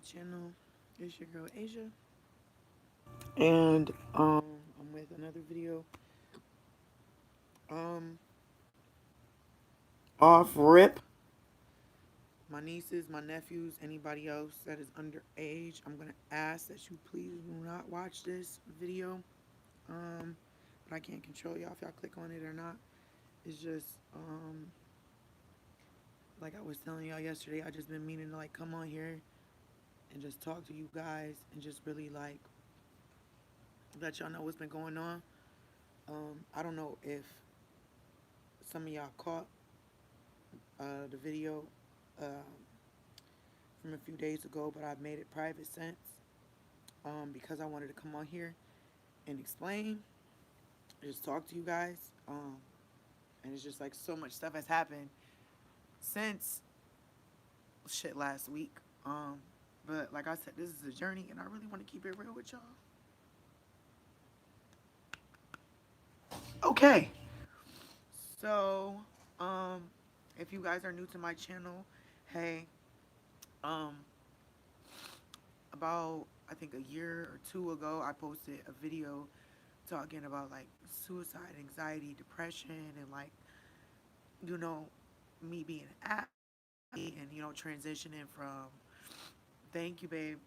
channel. It's your girl Asia, and I'm with another video. Um, Off rip, my nieces, my nephews, anybody else that is underage, I'm gonna ask that you please do not watch this video. Um, but I can't control y'all if y'all click on it or not. It's just like I was telling y'all yesterday. I just been meaning to like come on here and just talk to you guys and just really like let y'all know what's been going on. I don't know if some of y'all caught the video from a few days ago, but I've made it private since because I wanted to come on here and explain, just talk to you guys. And it's just like so much stuff has happened since shit last week. But like I said, this is a journey, and I really want to keep it real with y'all. Okay, so um, if you guys are new to my channel, hey, um, about I think a year or two ago, I posted a video talking about like suicide, anxiety, depression, and like you know me being an athlete and transitioning from thank you, babe,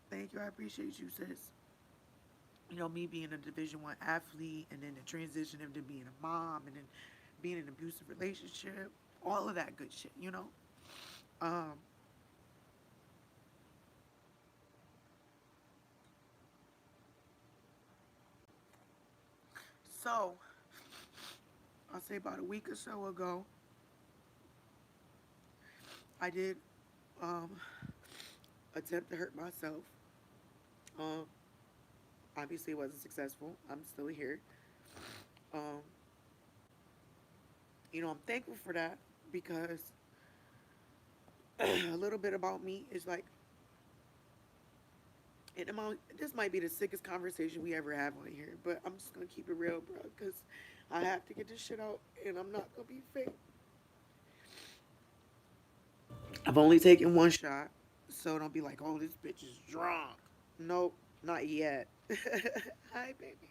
thank you, I appreciate you, sis. Me being a Division 1 athlete and then the transition into being a mom and then being in an abusive relationship, all of that good shit. Um, so I'll say about a week or so ago, I did um, attempt to hurt myself. Um, Obviously, it wasn't successful. I'm still here. Um, I'm thankful for that because a little bit about me is like, this might be the sickest conversation we ever have on here, but I'm just gonna keep it real, bro, because I have to get this shit out, and I'm not gonna be fake. I've only taken one shot, so don't be like, oh, this bitch is drunk. Nope, not yet. Hi, baby.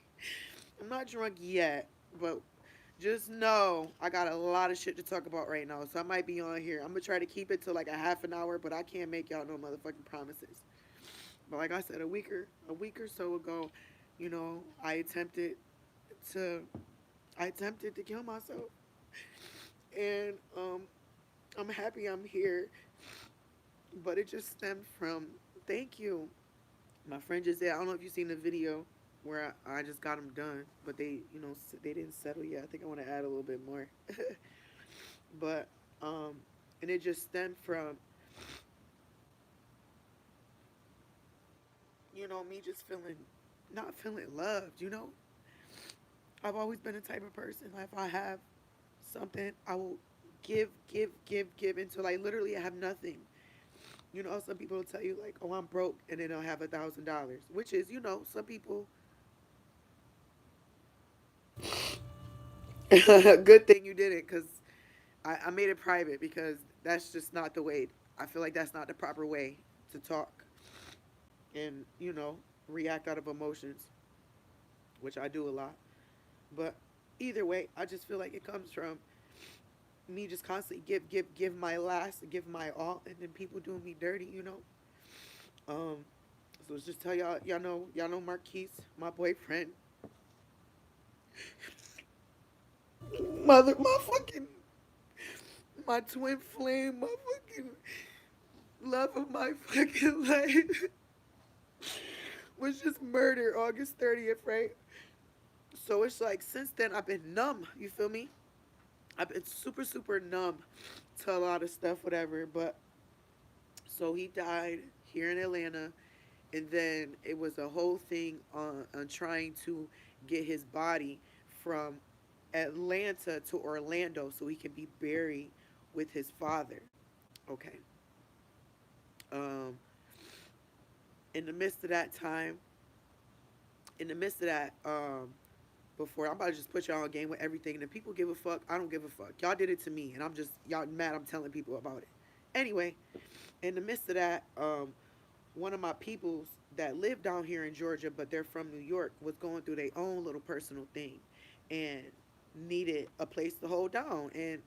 I'm not drunk yet, but just know I got a lot of shit to talk about right now, so I might be on here. I'm gonna try to keep it to like a half an hour, but I can't make y'all no motherfucking promises. But like I said, a week or so ago, I to attempted to kill myself, and I'm happy I'm here, but it just stemmed from thank you. My friend just said, I don't know if you've seen the video where I just got them done, but they didn't settle yet. I think I want to add a little bit more. But, and it just stemmed from, me just not feeling loved. I've always been the type of person, like, if I have something, I will give until I literally have nothing. Some people will tell you, like, oh, I'm broke, and then they'll have $1,000, which is, some people, good thing you did it, because I made it private because that's just not the way. I feel like that's not the proper way to talk and, react out of emotions, which I do a lot. But either way, I just feel like it comes from me just constantly give my last, give my all, and then people doing me dirty. Um, so let's just tell y'all know Marquise, my boyfriend, my fucking, my twin flame, my fucking love of my fucking life was just murdered August 30th, right? So it's like since then I've been numb. You feel me? I've been super super numb to a lot of stuff, whatever. But so he died here in Atlanta, and then it was a whole thing on trying to get his body from Atlanta to Orlando so he can be buried with his father. Okay. Um, in the midst of that time, in the midst of that, before I'm about to just put y'all on game with everything, and if people give a fuck, I don't give a fuck. Y'all did it to me, and I'm just y'all mad. I'm telling people about it. Anyway, in the midst of that, one of my peoples that live down here in Georgia, but they're from New York, was going through their own little personal thing, and needed a place to hold down. And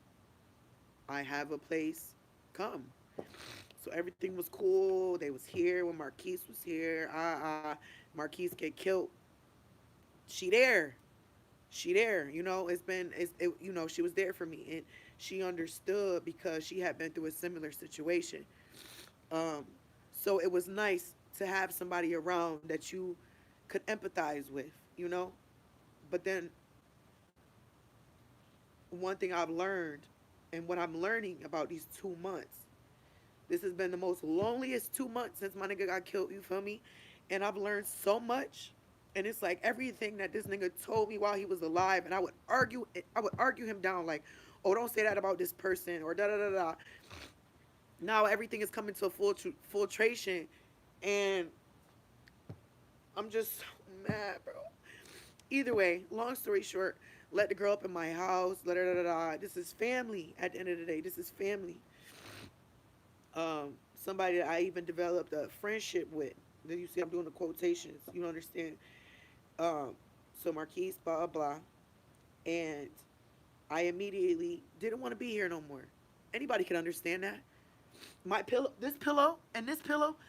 I have a place come. So everything was cool. They was here when Marquise was here. Marquise get killed. She there. She there. She was there for me, and she understood because she had been through a similar situation. Um, so it was nice to have somebody around that you could empathize with, you know. But then one thing I've learned, and what I'm learning about these 2 months, this has been the most loneliest 2 months since my nigga got killed. You feel me? And I've learned so much. And it's like everything that this nigga told me while he was alive, and I would argue him down like, oh, don't say that about this person or da da da da. Now everything is coming to a filtration, and I'm just mad, bro. Either way, long story short, let the girl up in my house. Da da da da. This is family. At the end of the day, this is family. Somebody that I even developed a friendship with. Then you see, I'm doing the quotations. You understand? Um, so Marquise, blah blah, and I immediately didn't want to be here no more. Anybody can understand that. My pillow, this pillow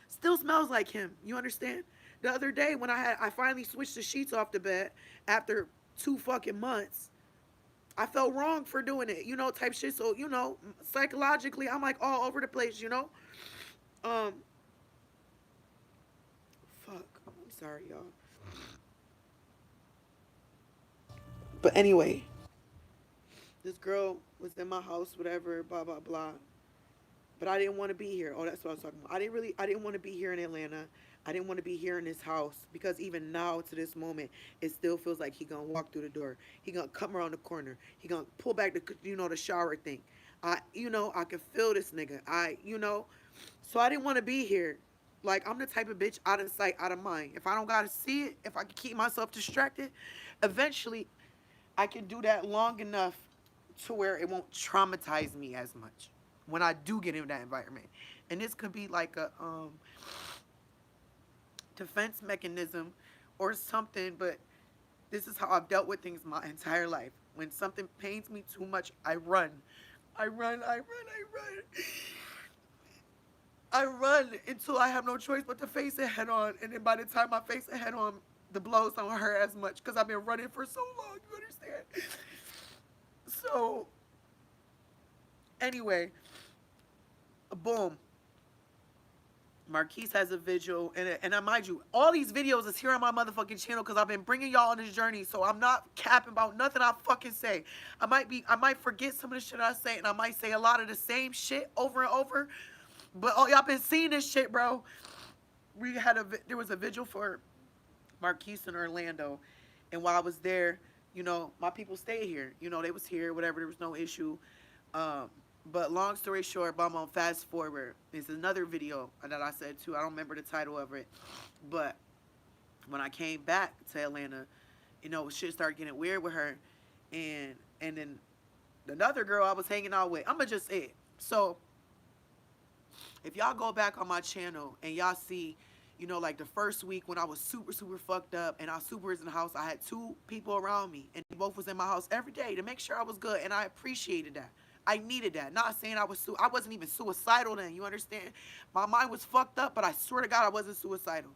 still smells like him. You understand? The other day when I finally switched the sheets off the bed after 2 fucking months, I felt wrong for doing it, type shit. So, psychologically, I'm like all over the place, Um, fuck. I'm sorry, y'all. But anyway, this girl was in my house, whatever, blah blah blah. But I didn't want to be here. Oh, that's what I was talking about. I didn't want to be here in Atlanta. I didn't want to be here in this house because even now to this moment, it still feels like he gonna walk through the door. He gonna come around the corner. He gonna pull back the shower thing. I can feel this nigga. So I didn't want to be here. Like I'm the type of bitch out of sight, out of mind. If I don't gotta see it, if I can keep myself distracted, eventually I can do that long enough to where it won't traumatize me as much when I do get in that environment. And this could be like a defense mechanism or something, but this is how I've dealt with things my entire life. When something pains me too much, I run. I run, I run, I run. I run until I have no choice but to face it head on. And then by the time I face it head on, the blows don't hurt as much because I've been running for so long. You understand? So, anyway, boom. Marquise has a vigil, and I mind you, all these videos is here on my motherfucking channel because I've been bringing y'all on this journey. So I'm not capping about nothing I fucking say. I might forget some of the shit I say, and I might say a lot of the same shit over and over. But oh, y'all been seeing this shit, bro. There was a vigil for Marquise in Orlando, and while I was there, my people stayed here. They was here, whatever. There was no issue. Um, but long story short, I'm on fast forward. There's another video that I said too. I don't remember the title of it, but when I came back to Atlanta, shit started getting weird with her, and then another girl I was hanging out with. I'ma just say it. So if y'all go back on my channel and y'all see, like the first week when I was super, super fucked up and I super was in the house, I had two people around me and they both was in my house every day to make sure I was good, and I appreciated that. I needed that. Not saying I wasn't even suicidal then, you understand? My mind was fucked up, but I swear to God I wasn't suicidal.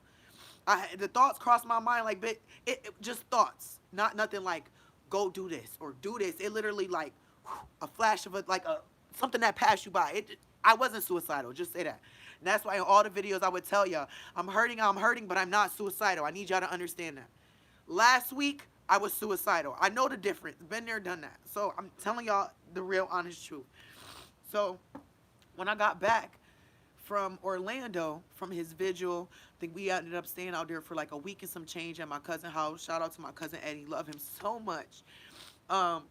The thoughts crossed my mind like, but it just thoughts, not nothing like go do this or do this. It literally like a flash of something that passed you by. I wasn't suicidal. Just say that. And that's why in all the videos I would tell y'all, I'm hurting, but I'm not suicidal. I need y'all to understand that. Last week, I was suicidal. I know the difference. Been there, done that. So I'm telling y'all the real honest truth. So when I got back from Orlando, from his vigil, I think we ended up staying out there for like a week and some change at my cousin's house. Shout out to my cousin Eddie. Love him so much. Um,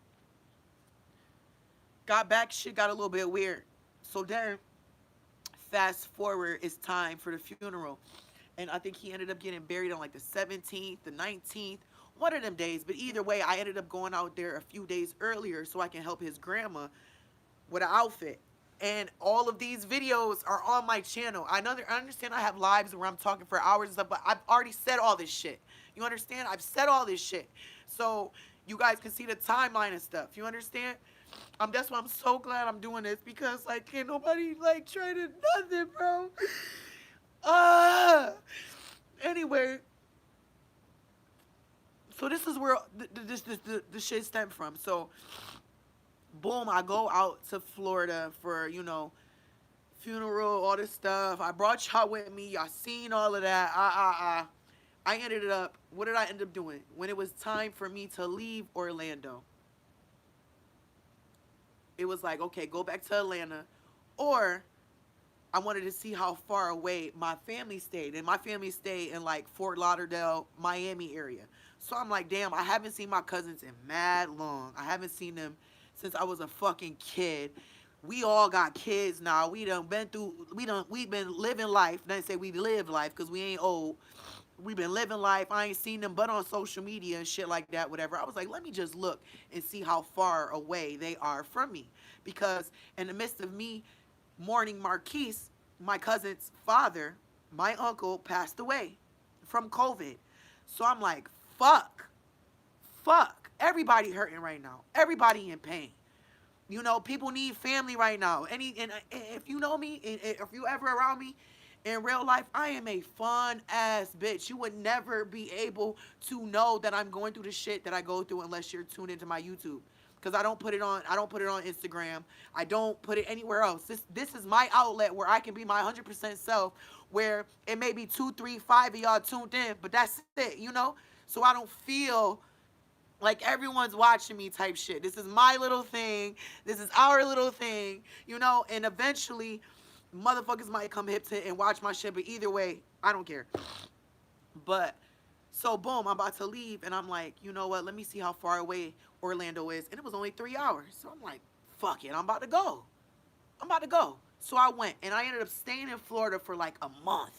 got back, shit got a little bit weird. So then, fast forward, it's time for the funeral. And I think he ended up getting buried on like the 17th, the 19th, one of them days. But either way, I ended up going out there a few days earlier so I can help his grandma with an outfit. And all of these videos are on my channel. I understand I have lives where I'm talking for hours and stuff, but I've already said all this shit. You understand? I've said all this shit. So you guys can see the timeline and stuff. You understand? That's why I'm so glad I'm doing this, because like can't nobody like try to nothing, bro. Uh anyway, so this is where the shit stemmed from. So boom, I go out to Florida for, funeral, all this stuff. I brought y'all with me. Y'all seen all of that. I ended up, what did I end up doing? When it was time for me to leave Orlando, it was like, okay, go back to Atlanta, or I wanted to see how far away my family stayed. And my family stayed in like Fort Lauderdale, Miami area. So I'm like, damn, I haven't seen my cousins in mad long. I haven't seen them since I was a fucking kid. We all got kids now. We've been living life. Don't say we live life because we ain't old. We've been living life. I ain't seen them but on social media and shit like that, whatever. I was like, let me just look and see how far away they are from me. Because in the midst of me mourning Marquise, my cousin's father, my uncle, passed away from COVID. So I'm like, fuck. Everybody hurting right now. Everybody in pain. People need family right now. And if you know me, and if you ever around me in real life, I am a fun ass bitch. You would never be able to know that I'm going through the shit that I go through unless you're tuned into my YouTube. Because I don't put it on Instagram. I don't put it anywhere else. This is my outlet where I can be my 100% self, where it may be 2, 3, 5 of y'all tuned in, but that's it. So I don't feel like everyone's watching me type shit. This is my little thing. This is our little thing, and eventually motherfuckers might come hip to it and watch my shit, but either way, I don't care. But so boom, I'm about to leave, and I'm like, you know what? Let me see how far away Orlando is, and it was only 3 hours. So I'm like, fuck it, I'm about to go. So I went, and I ended up staying in Florida for like a month.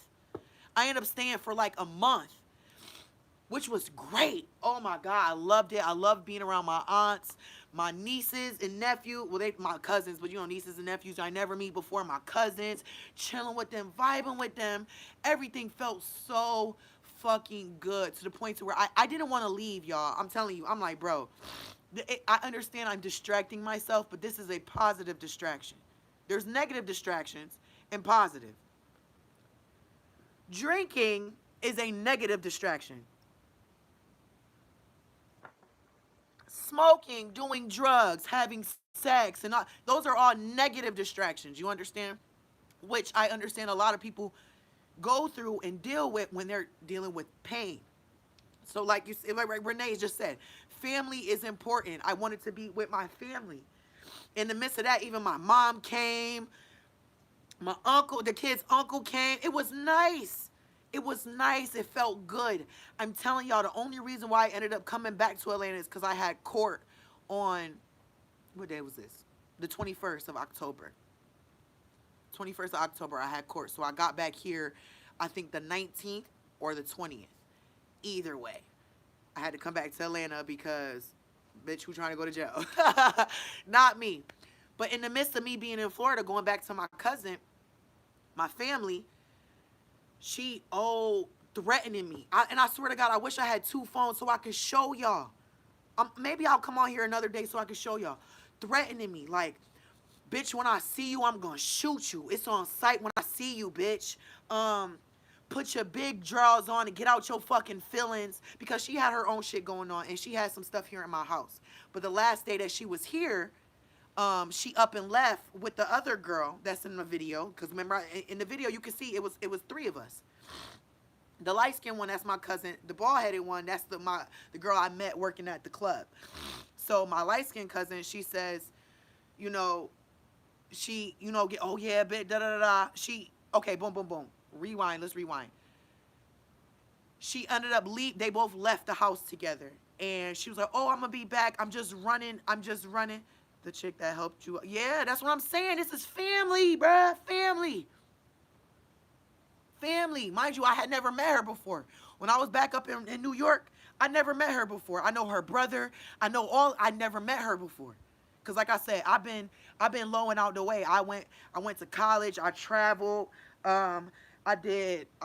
Which was great. Oh my God, I loved it. I loved being around my aunts, my nieces and nephew. Well, they my cousins, but nieces and nephews I never meet before. My cousins, chilling with them, vibing with them. Everything felt so fucking good, to the point to where I didn't want to leave, y'all. I'm telling you, I'm like, bro, I understand I'm distracting myself, but this is a positive distraction. There's negative distractions and positive. Drinking is a negative distraction. Smoking, doing drugs, having sex, and all, those are all negative distractions. You understand? Which I understand a lot of people go through and deal with when they're dealing with pain. So like Renee just said, family is important. I wanted to be with my family. In the midst of that, even my mom came, my uncle, the kid's uncle came. It was nice. It felt good. I'm telling y'all, the only reason why I ended up coming back to Atlanta is because I had court on, what day was this? The 21st of October. 21st of October, I had court. So I got back here, I think the 19th or the 20th. Either way, I had to come back to Atlanta because, bitch, who trying to go to jail? Not me. But in the midst of me being in Florida, going back to my cousin, my family, she, threatening me. And I swear to God, I wish I had 2 phones so I could show y'all. Maybe I'll come on here another day so I can show y'all. Threatening me, like, bitch, when I see you, I'm gonna shoot you. It's on sight when I see you, bitch. Put your big drawers on and get out your fucking feelings, because she had her own shit going on and she had some stuff here in my house. But the last day that she was here, she up and left with the other girl that's in the video. Because remember, in the video, you can see it was 3 of us. The light-skinned one, that's my cousin. The bald-headed one, that's the girl I met working at the club. So my light-skinned cousin, she says, she, oh yeah, bitch, da-da-da-da. Okay, boom, boom, boom. Rewind, let's rewind. She ended up they both left the house together. And she was like, oh, I'm going to be back. I'm just running. The chick that helped you. Yeah, that's what I'm saying. This is family, bruh. Family. Mind you, I had never met her before. When I was back up in New York, I never met her before. I know her brother. I never met her before. Cause like I said, I've been low and out the way. I went to college. I traveled. Um, I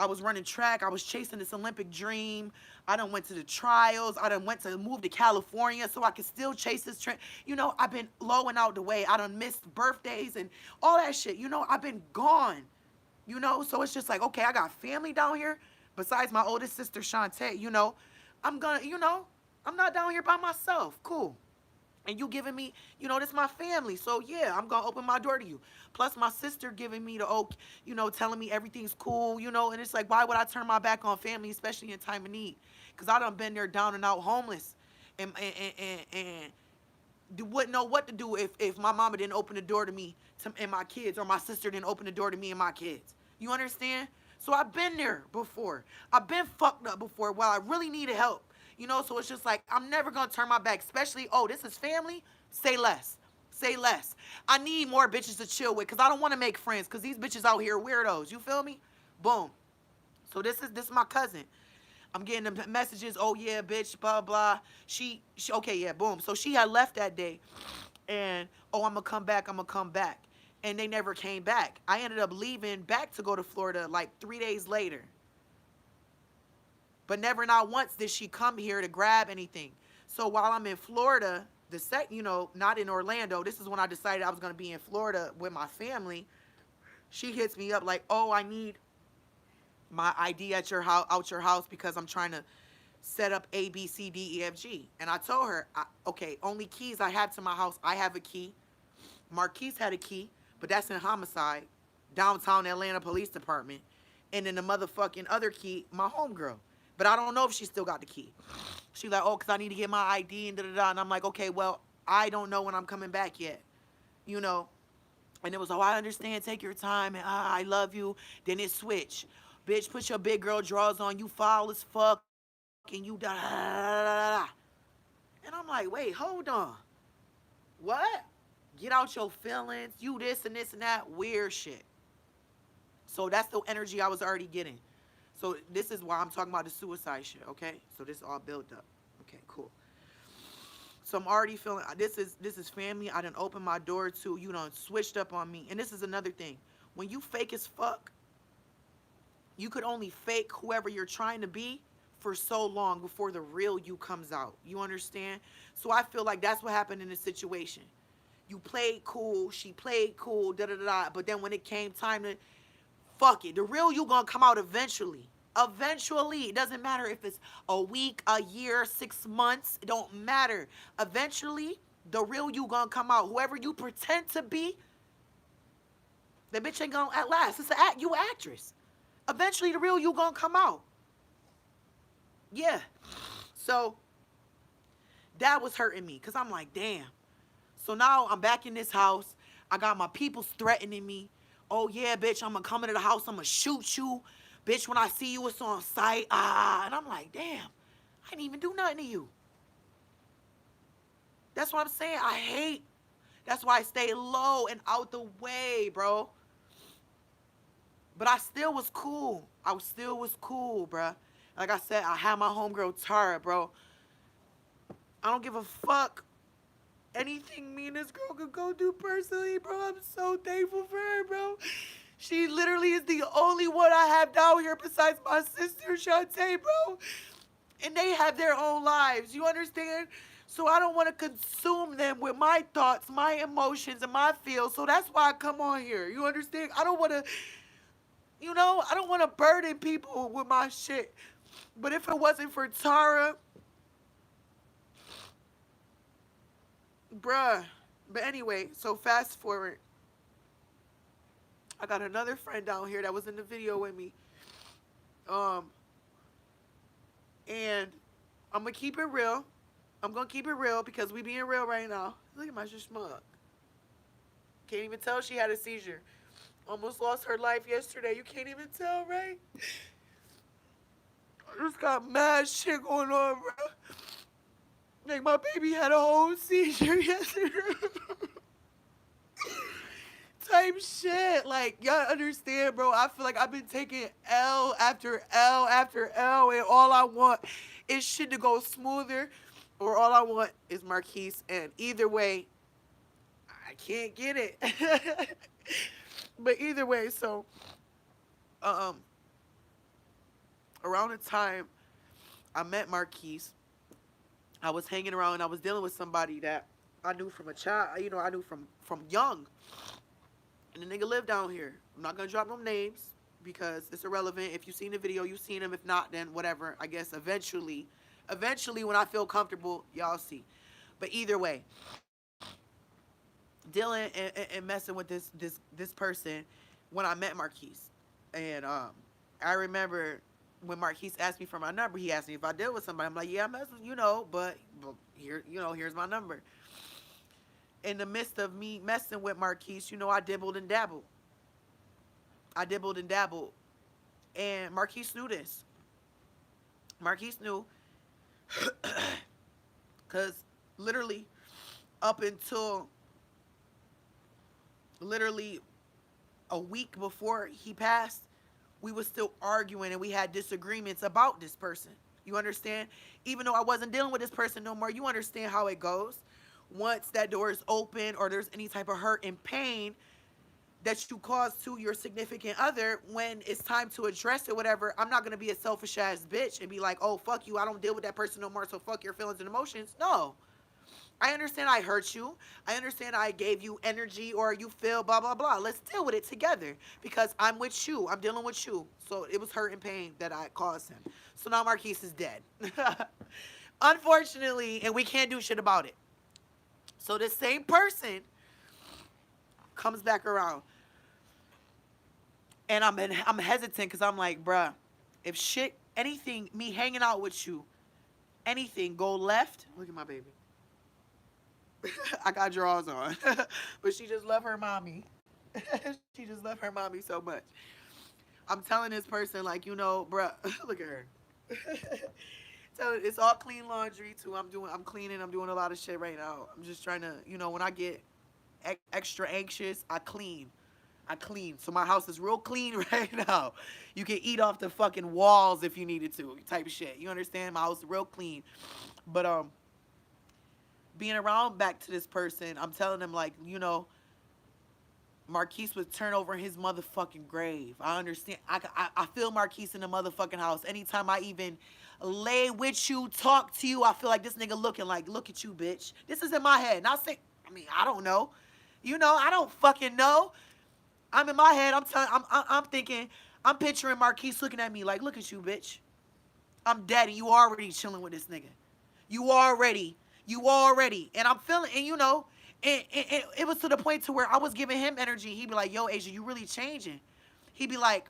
was running track. I was chasing this Olympic dream. I done went to the trials. I done went to move to California so I could still chase this trend. You know, I've been low and out the way. I done missed birthdays and all that shit. You know, I've been gone. You know, so it's just like, okay, I got family down here besides my oldest sister Shantae. I'm not down here by myself. Cool. And you giving me, this my family. So yeah, I'm gonna open my door to you. Plus my sister giving me the telling me everything's cool, and it's like, why would I turn my back on family, especially in time of need? Cause I done been there down and out homeless, and wouldn't know what to do if my mama didn't open the door to me and my kids, or my sister didn't open the door to me and my kids. You understand? So I've been there before. I've been fucked up before while I really needed help. So it's just like, I'm never gonna turn my back, especially, oh, this is family? Say less. Say less. I need more bitches to chill with, because I don't want to make friends, because these bitches out here are weirdos. You feel me? Boom. So this is my cousin. I'm getting the messages, oh yeah, bitch, blah, blah. She okay, yeah, boom. So she had left that day, and, oh, I'm gonna come back. And they never came back. I ended up leaving back to go to Florida like 3 days later. But never, not once, did she come here to grab anything. So while I'm in Florida, not in Orlando, this is when I decided I was gonna be in Florida with my family. She hits me up like, oh, I need my ID at your house, because I'm trying to set up A, B, C, D, E, F, G. And I told her, okay, only keys I have to my house, I have a key. Marquise had a key, but that's in homicide, downtown Atlanta Police Department. And then the motherfucking other key, my homegirl. But I don't know if she still got the key. She like, oh, because I need to get my ID and da-da-da. And I'm like, okay, well, I don't know when I'm coming back yet. And it was, oh, I understand, take your time, and I love you. Then it switched. Bitch, put your big girl drawers on, you foul as fuck, and you da-da-da-da-da. And I'm like, wait, hold on. What? Get out your feelings, you this and this and that, weird shit. So that's the energy I was already getting. So this is why I'm talking about the suicide shit, okay? So this all built up. Okay, cool. So I'm already feeling, this is family I done opened my door to, you done switched up on me. And this is another thing. When you fake as fuck, you could only fake whoever you're trying to be for so long before the real you comes out. You understand? So I feel like that's what happened in this situation. You played cool, she played cool, da-da-da-da. But then when it came time to, fuck it, the real you gonna come out eventually. Eventually. It doesn't matter if it's a week, a year, 6 months. It don't matter. Eventually, the real you gonna come out. Whoever you pretend to be, that bitch ain't gonna at last. You an actress. Eventually, the real you gonna come out. Yeah. So that was hurting me, because I'm like, damn. So now I'm back in this house. I got my peoples threatening me. Oh, yeah, bitch, I'm going to come into the house. I'm going to shoot you. Bitch, when I see you, it's on sight. And I'm like, damn, I didn't even do nothing to you. That's what I'm saying. That's why I stay low and out the way, bro. But I still was cool. Still was cool, bro. Like I said, I had my homegirl Tara, bro. I don't give a fuck anything me and this girl could go do personally, bro. I'm so thankful for her, bro. She literally is the only one I have down here besides my sister, Shantae, bro. And they have their own lives, you understand? So I don't want to consume them with my thoughts, my emotions, and my feels. So that's why I come on here, you understand? I don't want to, I don't want to burden people with my shit. But if it wasn't for Tara, bruh. But anyway, so fast forward. I got another friend down here that was in the video with me. And I'm going to keep it real. I'm going to keep it real because we being real right now. Look at my schmuck. Can't even tell she had a seizure. Almost lost her life yesterday. You can't even tell, right? I just got mad shit going on, bro. Like, my baby had a whole seizure yesterday. Type shit. Like, y'all understand, bro? I feel like I've been taking L after L after L, and all I want is shit to go smoother, or all I want is Marquise. And either way, can't get it. But either way, so um around the time I met Marquise, I was hanging around and I was dealing with somebody that I knew from a child, I knew from young. And the nigga lived down here. I'm not gonna drop no names because it's irrelevant. If you've seen the video, you've seen him. If not, then whatever. I guess eventually when I feel comfortable, y'all see. But either way, dealing and messing with this person when I met Marquise. And I remember when Marquise asked me for my number, he asked me if I deal with somebody. I'm like, yeah, I mess with but here, here's my number. In the midst of me messing with Marquise, I dibbled and dabbled. I dibbled and dabbled. And Marquise knew this. Marquise knew because literally up until literally a week before he passed, we were still arguing and we had disagreements about this person. You understand? Even though I wasn't dealing with this person no more, you understand how it goes. Once that door is open or there's any type of hurt and pain that you cause to your significant other, when it's time to address it, whatever, I'm not going to be a selfish ass bitch and be like, oh, fuck you, I don't deal with that person no more, so fuck your feelings and emotions. No. I understand I hurt you. I understand I gave you energy or you feel blah, blah, blah. Let's deal with it together because I'm with you. I'm dealing with you. So it was hurt and pain that I caused him. So now Marquise is dead. Unfortunately, and we can't do shit about it. So this same person comes back around. And I'm hesitant because I'm like, bruh, if shit, anything, me hanging out with you, anything go left, look at my baby. I got drawers on. But she just love her mommy. She just love her mommy so much. I'm telling this person, like, bruh, look at her. So it's all clean laundry too. I'm cleaning, I'm doing a lot of shit right now. I'm just trying to, when I get extra anxious, I clean. So my house is real clean right now. You can eat off the fucking walls if you needed to, type of shit. You understand? My house is real clean. But being around back to this person, I'm telling them, like, Marquise would turn over his motherfucking grave. I understand. I feel Marquise in the motherfucking house. Anytime I even lay with you, talk to you, I feel like this nigga looking like, look at you, bitch. This is in my head. Not saying, I don't know. I don't fucking know. I'm in my head. I'm thinking, I'm picturing Marquise looking at me like, look at you, bitch. I'm dead and you already chilling with this nigga. You already. And I'm feeling, and it was to the point to where I was giving him energy. He'd be like, yo, Asia, you really changing. He'd be like,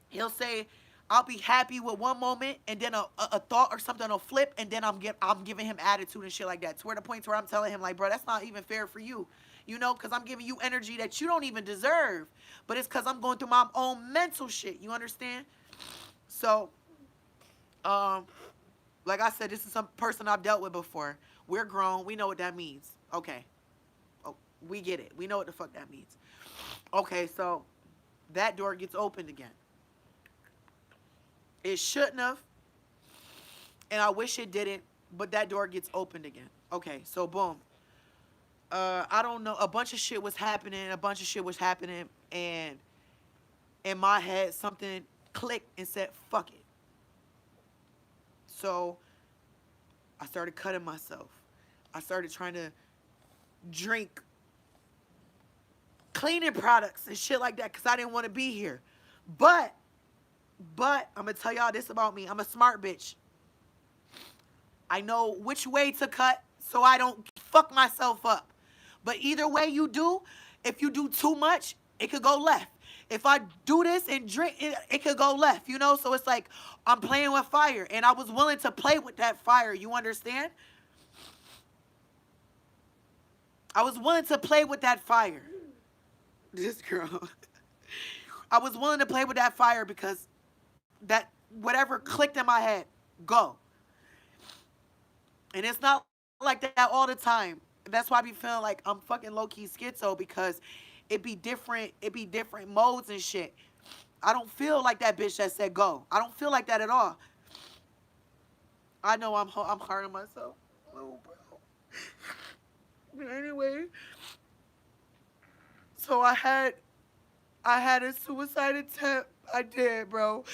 he'll say, I'll be happy with one moment and then a thought or something will flip and then I'm giving him attitude and shit like that. To where the point to where I'm telling him, like, bro, that's not even fair for you. Because I'm giving you energy that you don't even deserve. But it's because I'm going through my own mental shit. You understand? So, like I said, this is some person I've dealt with before. We're grown. We know what that means. Okay. Oh, we get it. We know what the fuck that means. Okay, so that door gets opened again. It shouldn't have. And I wish it didn't. But that door gets opened again. Okay, so boom. I don't know. A bunch of shit was happening. And in my head, something clicked and said, fuck it. So I started cutting myself. I started trying to drink cleaning products and shit like that because I didn't want to be here. But I'm going to tell y'all this about me. I'm a smart bitch. I know which way to cut so I don't fuck myself up. But either way you do, if you do too much, it could go left. If I do this and drink, it could go left, So it's like I'm playing with fire. And I was willing to play with that fire. You understand? I was willing to play with that fire. This girl. I was willing to play with that fire because that whatever clicked in my head, go. And it's not like that all the time. That's why I be feeling like I'm fucking low-key schizo because it be different modes and shit. I don't feel like that bitch that said go. I don't feel like that at all. I know I'm hard on myself. Oh, bro. But anyway, So I had a suicide attempt. I did, bro.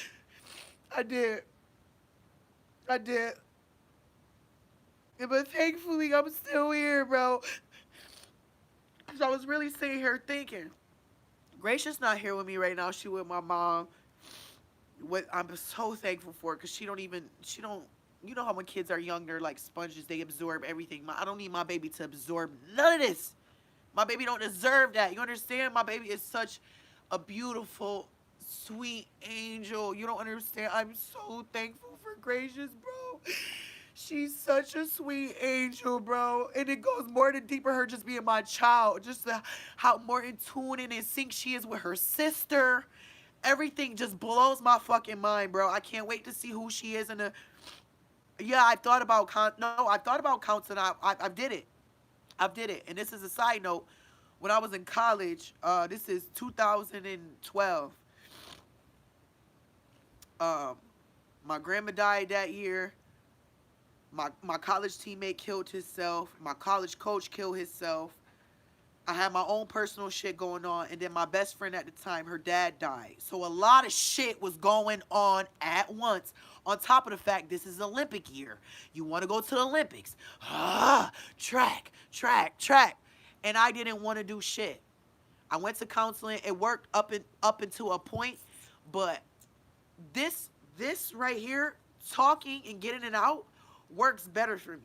I did. I did. But thankfully, I'm still here, bro. Cause I was really sitting here thinking, Gracia's not here with me right now. She with my mom. What I'm so thankful for, cause she don't. You know how when kids are young, they're like sponges. They absorb everything. I don't need my baby to absorb none of this. My baby don't deserve that. You understand? My baby is such a beautiful, sweet angel. You don't understand. I'm so thankful for Gracious, bro. She's such a sweet angel, bro. And it goes more than deeper her just being my child. Just how more in tune and in sync she is with her sister. Everything just blows my fucking mind, bro. I can't wait to see who she is in the. Yeah, I've thought about no, I've thought about counseling. I did it. I did it. And this is a side note. When I was in college, this is 2012. Um, my grandma died that year. My college teammate killed himself. My college coach killed himself. I had my own personal shit going on, and then my best friend at the time, her dad died. So a lot of shit was going on at once. On top of the fact, this is Olympic year. You want to go to the Olympics. Track, track, track. And I didn't want to do shit. I went to counseling. It worked up into a point, but this right here, talking and getting it out, works better for me.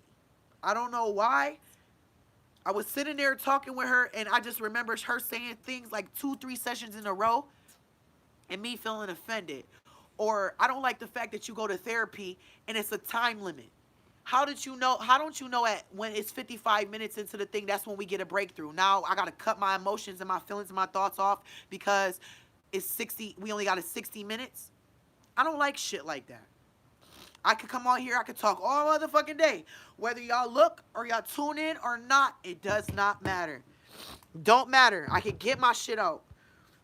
I don't know why. I was sitting there talking with her, and I just remember her saying things like 2, 3 sessions in a row, and me feeling offended. Or I don't like the fact that you go to therapy and it's a time limit. How did you know? How don't you know at when it's 55 minutes into the thing, that's when we get a breakthrough? Now I gotta cut my emotions and my feelings and my thoughts off because it's 60. We only got a 60 minutes. I don't like shit like that. I could come on here, I could talk all motherfucking day. Whether y'all look or y'all tune in or not, it does not matter. Don't matter. I can get my shit out.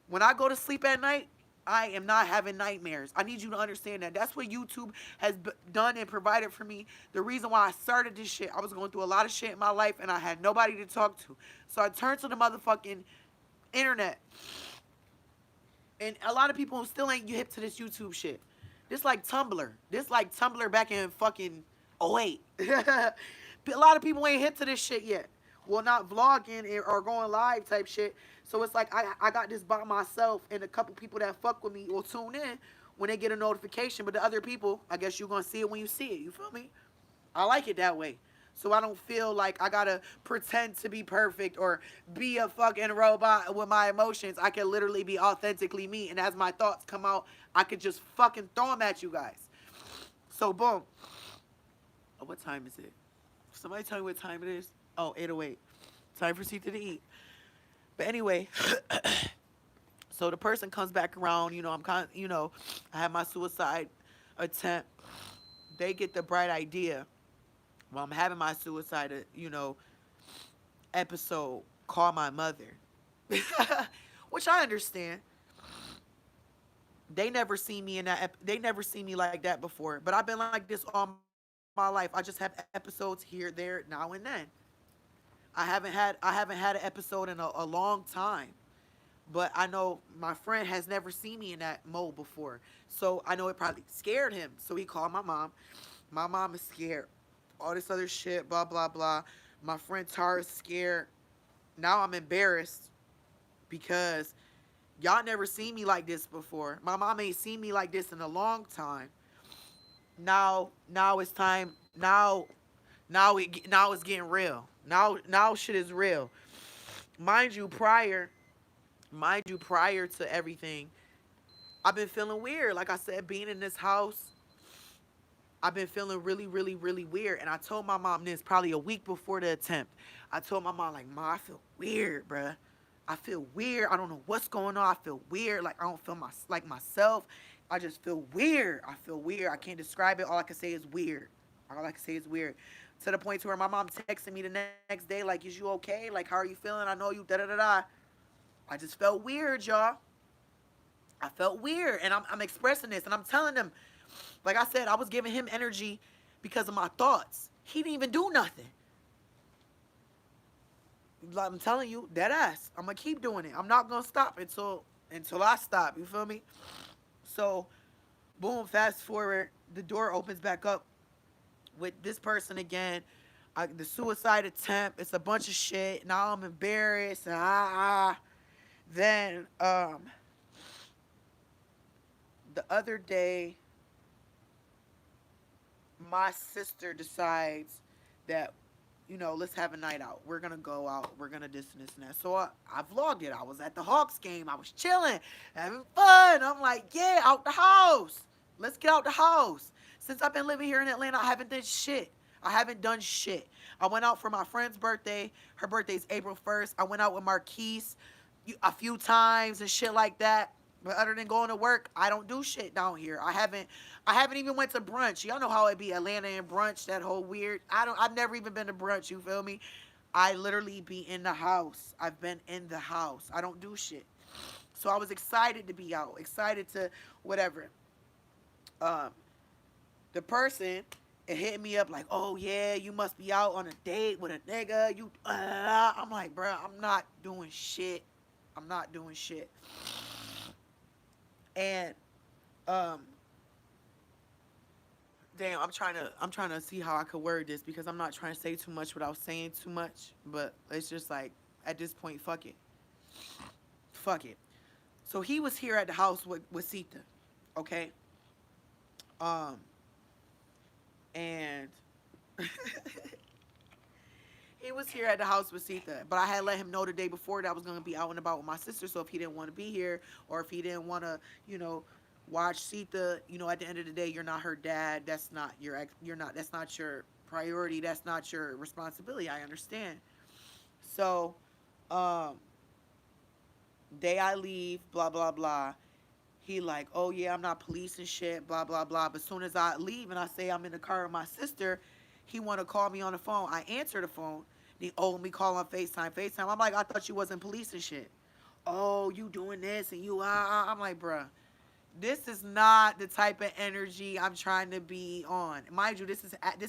When I go to sleep at night, I am not having nightmares. I need you to understand that. That's what YouTube has done and provided for me. The reason why I started this shit, I was going through a lot of shit in my life and I had nobody to talk to. So I turned to the motherfucking internet. And a lot of people still ain't hip to this YouTube shit. This like Tumblr. This like Tumblr back in fucking '08. A lot of people ain't hip to this shit yet. Well, not vlogging or going live type shit. So it's like I got this by myself, and a couple people that fuck with me will tune in when they get a notification. But the other people, I guess you're going to see it when you see it. You feel me? I like it that way. So I don't feel like I gotta pretend to be perfect or be a fucking robot with my emotions. I can literally be authentically me. And as my thoughts come out, I could just fucking throw them at you guys. So boom. Oh, what time is it? Somebody tell me what time it is. Oh, 8:08. Time for Sita to eat. But anyway, so the person comes back around. I'm kind of, I had my suicide attempt. They get the bright idea. Well, I'm having my suicide, episode, call my mother. Which I understand. They never seen me in that. They never seen me like that before. But I've been like this all my life. I just have episodes here, there, now and then. I haven't had an episode in a long time. But I know my friend has never seen me in that mode before. So I know it probably scared him. So he called my mom. My mom is scared. All this other shit, blah, blah, blah. My friend Tara's scared. Now I'm embarrassed because y'all never seen me like this before. My mom ain't seen me like this in a long time. Now it's time. Now it's getting real. Now shit is real. Mind you, prior to everything, I've been feeling weird. Like I said, being in this house, I've been feeling really, really, really weird. And I told my mom this probably a week before the attempt. I told my mom, like, Ma, I feel weird, bruh. I feel weird. I don't know what's going on. I feel weird. Like, I don't feel like myself. I just feel weird. I feel weird. I can't describe it. All I can say is weird. All I can say is weird. To the point to where my mom texted me the next day, like, is you okay? Like, how are you feeling? I know you, da-da-da-da. I just felt weird, y'all. I felt weird. And I'm expressing this. And I'm telling them, like I said, I was giving him energy because of my thoughts. He didn't even do nothing. Like, I'm telling you, dead ass. I'm gonna keep doing it. I'm not gonna stop until I stop. You feel me? So, boom. Fast forward, the door opens back up with this person again. The suicide attempt. It's a bunch of shit. Now I'm embarrassed. Then the other day, my sister decides that, let's have a night out. We're gonna go out. We're gonna this and this and that. So I vlogged it. I was at the Hawks game. I was chilling, having fun. I'm like, yeah, out the house. Let's get out the house. Since I've been living here in Atlanta, I haven't done shit. I haven't done shit. I went out for my friend's birthday. Her birthday's April 1st. I went out with Marquise a few times and shit like that. But other than going to work, I don't do shit down here. I haven't even went to brunch. Y'all know how it be, Atlanta and brunch, that whole weird. I've never even been to brunch, you feel me? I literally be in the house. I've been in the house. I don't do shit. So I was excited to be out, excited to whatever. Um, the person, it hit me up like, oh yeah, you must be out on a date with a nigga. I'm like, bro, I'm not doing shit. I'm not doing shit. And um, damn, I'm trying to see how I could word this because I'm not trying to say too much without saying too much. But it's just like at this point, fuck it, fuck it. So he was here at the house with Sita, okay, um, and he was here at the house with Sita, but I had let him know the day before that I was gonna be out and about with my sister. So if he didn't want to be here, or if he didn't want to, watch Sita, at the end of the day, you're not her dad. That's not your ex. You're not. That's not your priority. That's not your responsibility. I understand. So, um, day I leave, blah blah blah. He like, oh yeah, I'm not policing shit, blah blah blah. But as soon as I leave and I say I'm in the car with my sister, he want to call me on the phone. I answer the phone. He owed me call on FaceTime. FaceTime. I'm like, I thought you wasn't policing shit. Oh, you doing this and you I'm like, bruh, this is not the type of energy I'm trying to be on. Mind you, this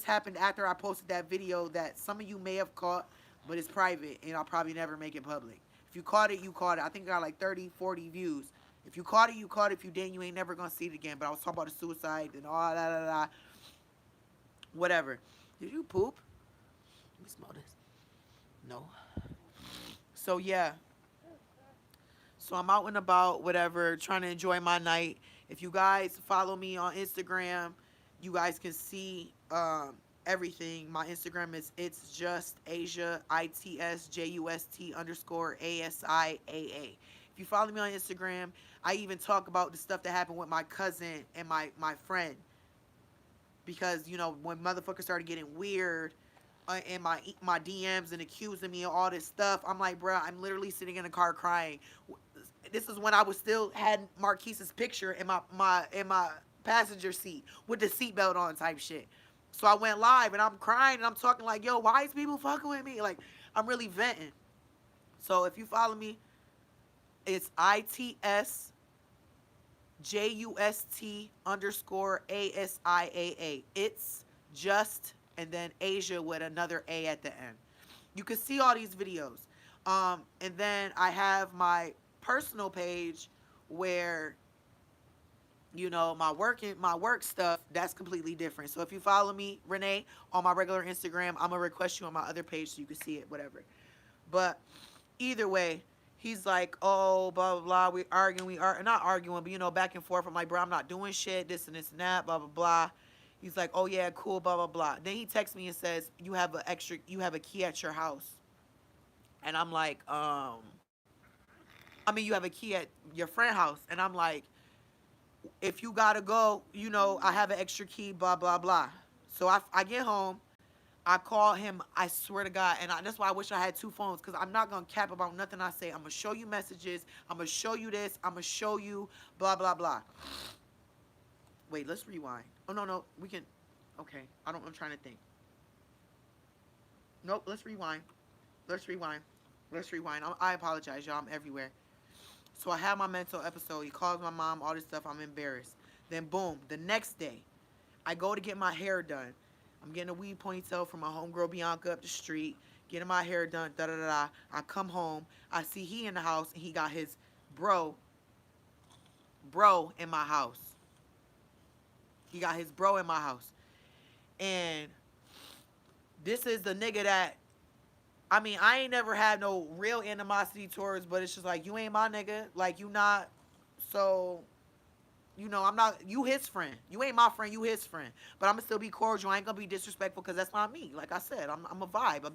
happened after I posted that video that some of you may have caught, but it's private and I'll probably never make it public. If you caught it, you caught it. I think I got like 30, 40 views. If you caught it, you caught it. If you didn't, you ain't never gonna see it again. But I was talking about the suicide and all that, whatever. Did you poop? Let me smell this. No. So yeah. So I'm out and about, whatever, trying to enjoy my night. If you guys follow me on Instagram, you guys can see everything. My Instagram is it's just Asia, ITSJUST_ASIAA. If you follow me on Instagram, I even talk about the stuff that happened with my cousin and my friend. Because, when motherfuckers started getting weird in my DMs and accusing me of all this stuff, I'm like, bruh, I'm literally sitting in a car crying. This is when I was still had Marquise's picture in my passenger seat with the seatbelt on type shit. So I went live and I'm crying and I'm talking like, yo, why is people fucking with me? Like, I'm really venting. So if you follow me, it's ITSJUST_ASIAA. It's just, and then Asia with another A at the end. You can see all these videos. And then I have my personal page where, my work stuff, that's completely different. So if you follow me, Renee, on my regular Instagram, I'm gonna request you on my other page so you can see it, whatever. But either way, he's like, oh, blah blah blah, we are not arguing, but back and forth. I'm like, bro, I'm not doing shit, this and this and that, blah blah blah. He's like, oh yeah, cool, blah blah blah. Then he texts me and says, you have a key at your house. And I'm like, you have a key at your friend's house. And I'm like, if you gotta go, I have an extra key, blah, blah, blah. So I get home, I call him, I swear to God, and that's why I wish I had two phones, because I'm not gonna cap about nothing I say. I'm gonna show you messages, I'm gonna show you this, I'm gonna show you blah, blah, blah. Wait, let's rewind. Oh, no, we can, okay, I'm trying to think. Nope, let's rewind. Let's rewind. I apologize, y'all, I'm everywhere. So I have my mental episode. He calls my mom, all this stuff. I'm embarrassed. Then boom, the next day, I go to get my hair done. I'm getting a weed ponytail from my homegirl Bianca up the street. getting my hair done, da da da da. I come home, I see he in the house, and he got his bro, bro in my house. He got his bro in my house. And this is the nigga that, I mean, I ain't never had no real animosity towards, but it's just like, you ain't my nigga. Like, you not. So, I'm not, you his friend. You ain't my friend, you his friend. But I'm going to still be cordial. I ain't going to be disrespectful because that's not me. Like I said, I'm a vibe.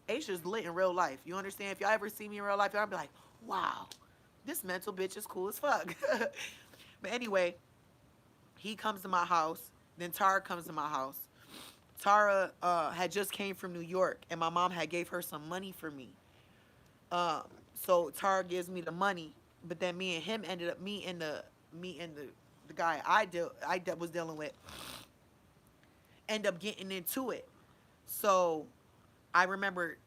Aisha's lit in real life. You understand? If y'all ever see me in real life, y'all be like, wow, this mental bitch is cool as fuck. But anyway, he comes to my house. Then Tara comes to my house. Tara had just came from New York, and my mom had gave her some money for me. So Tara gives me the money, but then me and him ended up the guy I was dealing with end up getting into it. So I remember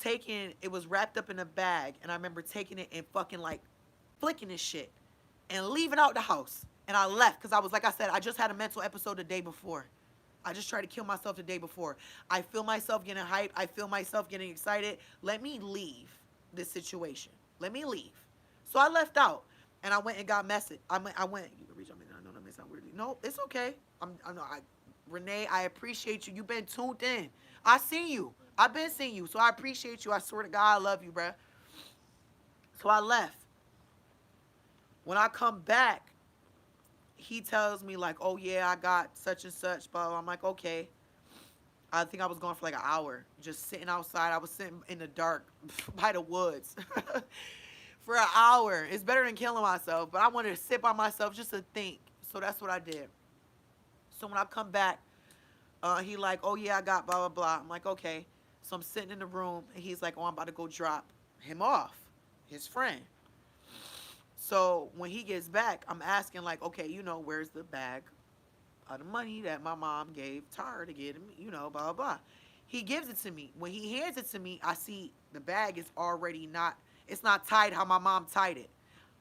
taking it was wrapped up in a bag, and I remember taking it and fucking like flicking this shit and leaving out the house. And I left because I was, like I said, I just had a mental episode the day before. I just tried to kill myself the day before. I feel myself getting hyped. I feel myself getting excited. Let me leave this situation. Let me leave. So I left out, and I went and got messaged. I went. You can reach out. I know that may sound weird. No, it's okay. Renee, I appreciate you. You've been tuned in. I seen you. I've been seeing you, so I appreciate you. I swear to God, I love you, bruh. So I left. When I come back, he tells me like, oh yeah, I got such and such, but I'm like, okay. I think I was gone for like an hour, just sitting outside. I was sitting in the dark by the woods for an hour. It's better than killing myself, but I wanted to sit by myself just to think. So that's what I did. So when I come back, he like, oh yeah, I got blah, blah, blah. I'm like, okay. So I'm sitting in the room, and he's like, oh, I'm about to go drop him off, his friend. So when he gets back, I'm asking like, okay, where's the bag of the money that my mom gave Tara to get him, blah, blah, blah. He gives it to me. When he hands it to me, I see the bag is already it's not tied how my mom tied it.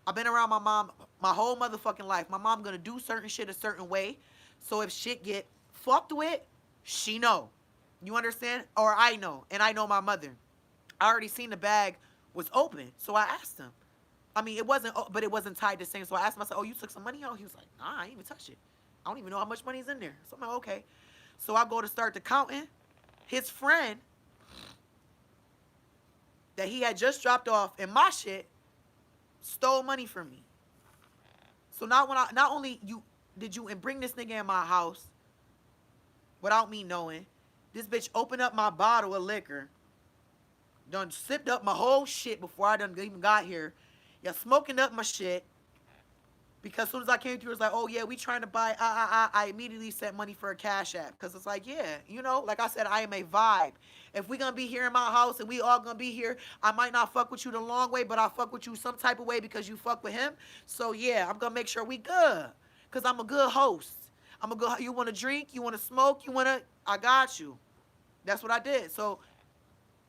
I've been around my mom my whole motherfucking life. My mom gonna do certain shit a certain way. So if shit get fucked with, she know. You understand? Or I know. And I know my mother. I already seen the bag was open. So I asked him. I mean, but it wasn't tied the same. So I asked him, I said, oh, you took some money out? He was like, nah, I ain't even touch it. I don't even know how much money's in there. So I'm like, okay. So I go to start the counting. His friend that he had just dropped off in my shit stole money from me. So not only did you bring this nigga in my house without me knowing, this bitch opened up my bottle of liquor, done sipped up my whole shit before I done even got here. You're smoking up my shit. Because as soon as I came through, it was like, oh, yeah, we trying to buy, I immediately sent money for a Cash App. Because it's like, yeah, like I said, I am a vibe. If we going to be here in my house and we all going to be here, I might not fuck with you the long way, but I'll fuck with you some type of way because you fuck with him. So, yeah, I'm going to make sure we good. Because I'm a good host. You want to drink? You want to smoke? I got you. That's what I did. So,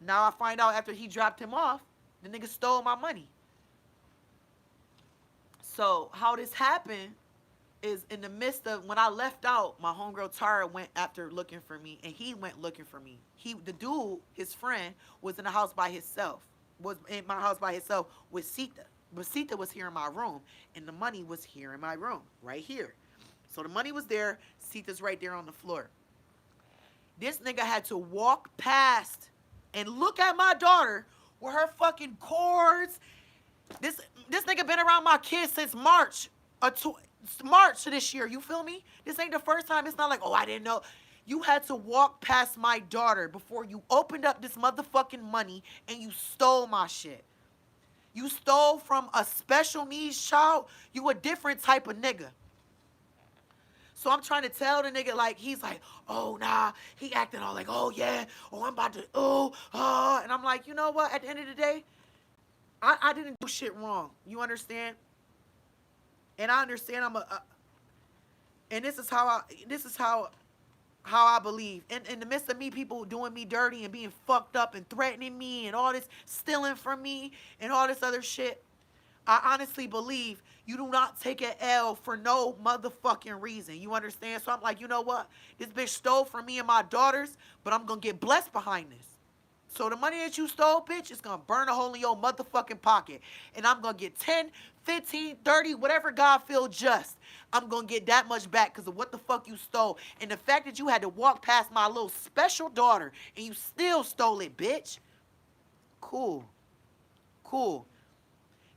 now I find out after he dropped him off, the nigga stole my money. So how this happened is in the midst of when I left out, my homegirl Tara went after looking for me, and he went looking for me. The dude, his friend, was in the house by himself. Was in my house by himself with Sita. But Sita was here in my room, and the money was here in my room, right here. So the money was there. Sita's right there on the floor. This nigga had to walk past and look at my daughter with her fucking cords. This nigga been around my kids since March of this year. You feel me? This ain't the first time. It's not like, oh, I didn't know. You had to walk past my daughter before you opened up this motherfucking money and you stole my shit. You stole from a special needs child. You a different type of nigga. So I'm trying to tell the nigga, like, he's like, oh, nah. He acting all like, oh, yeah. Oh, I'm about to, And I'm like, you know what? At the end of the day, I didn't do shit wrong. You understand? And I understand and this is how I believe. In the midst of me, people doing me dirty and being fucked up and threatening me and all this, stealing from me and all this other shit, I honestly believe you do not take an L for no motherfucking reason. You understand? So I'm like, you know what? This bitch stole from me and my daughters, but I'm going to get blessed behind this. So the money that you stole, bitch, is gonna burn a hole in your motherfucking pocket. And I'm gonna get 10, 15, 30, whatever God feel just. I'm gonna get that much back because of what the fuck you stole. And the fact that you had to walk past my little special daughter and you still stole it, bitch. Cool. Cool.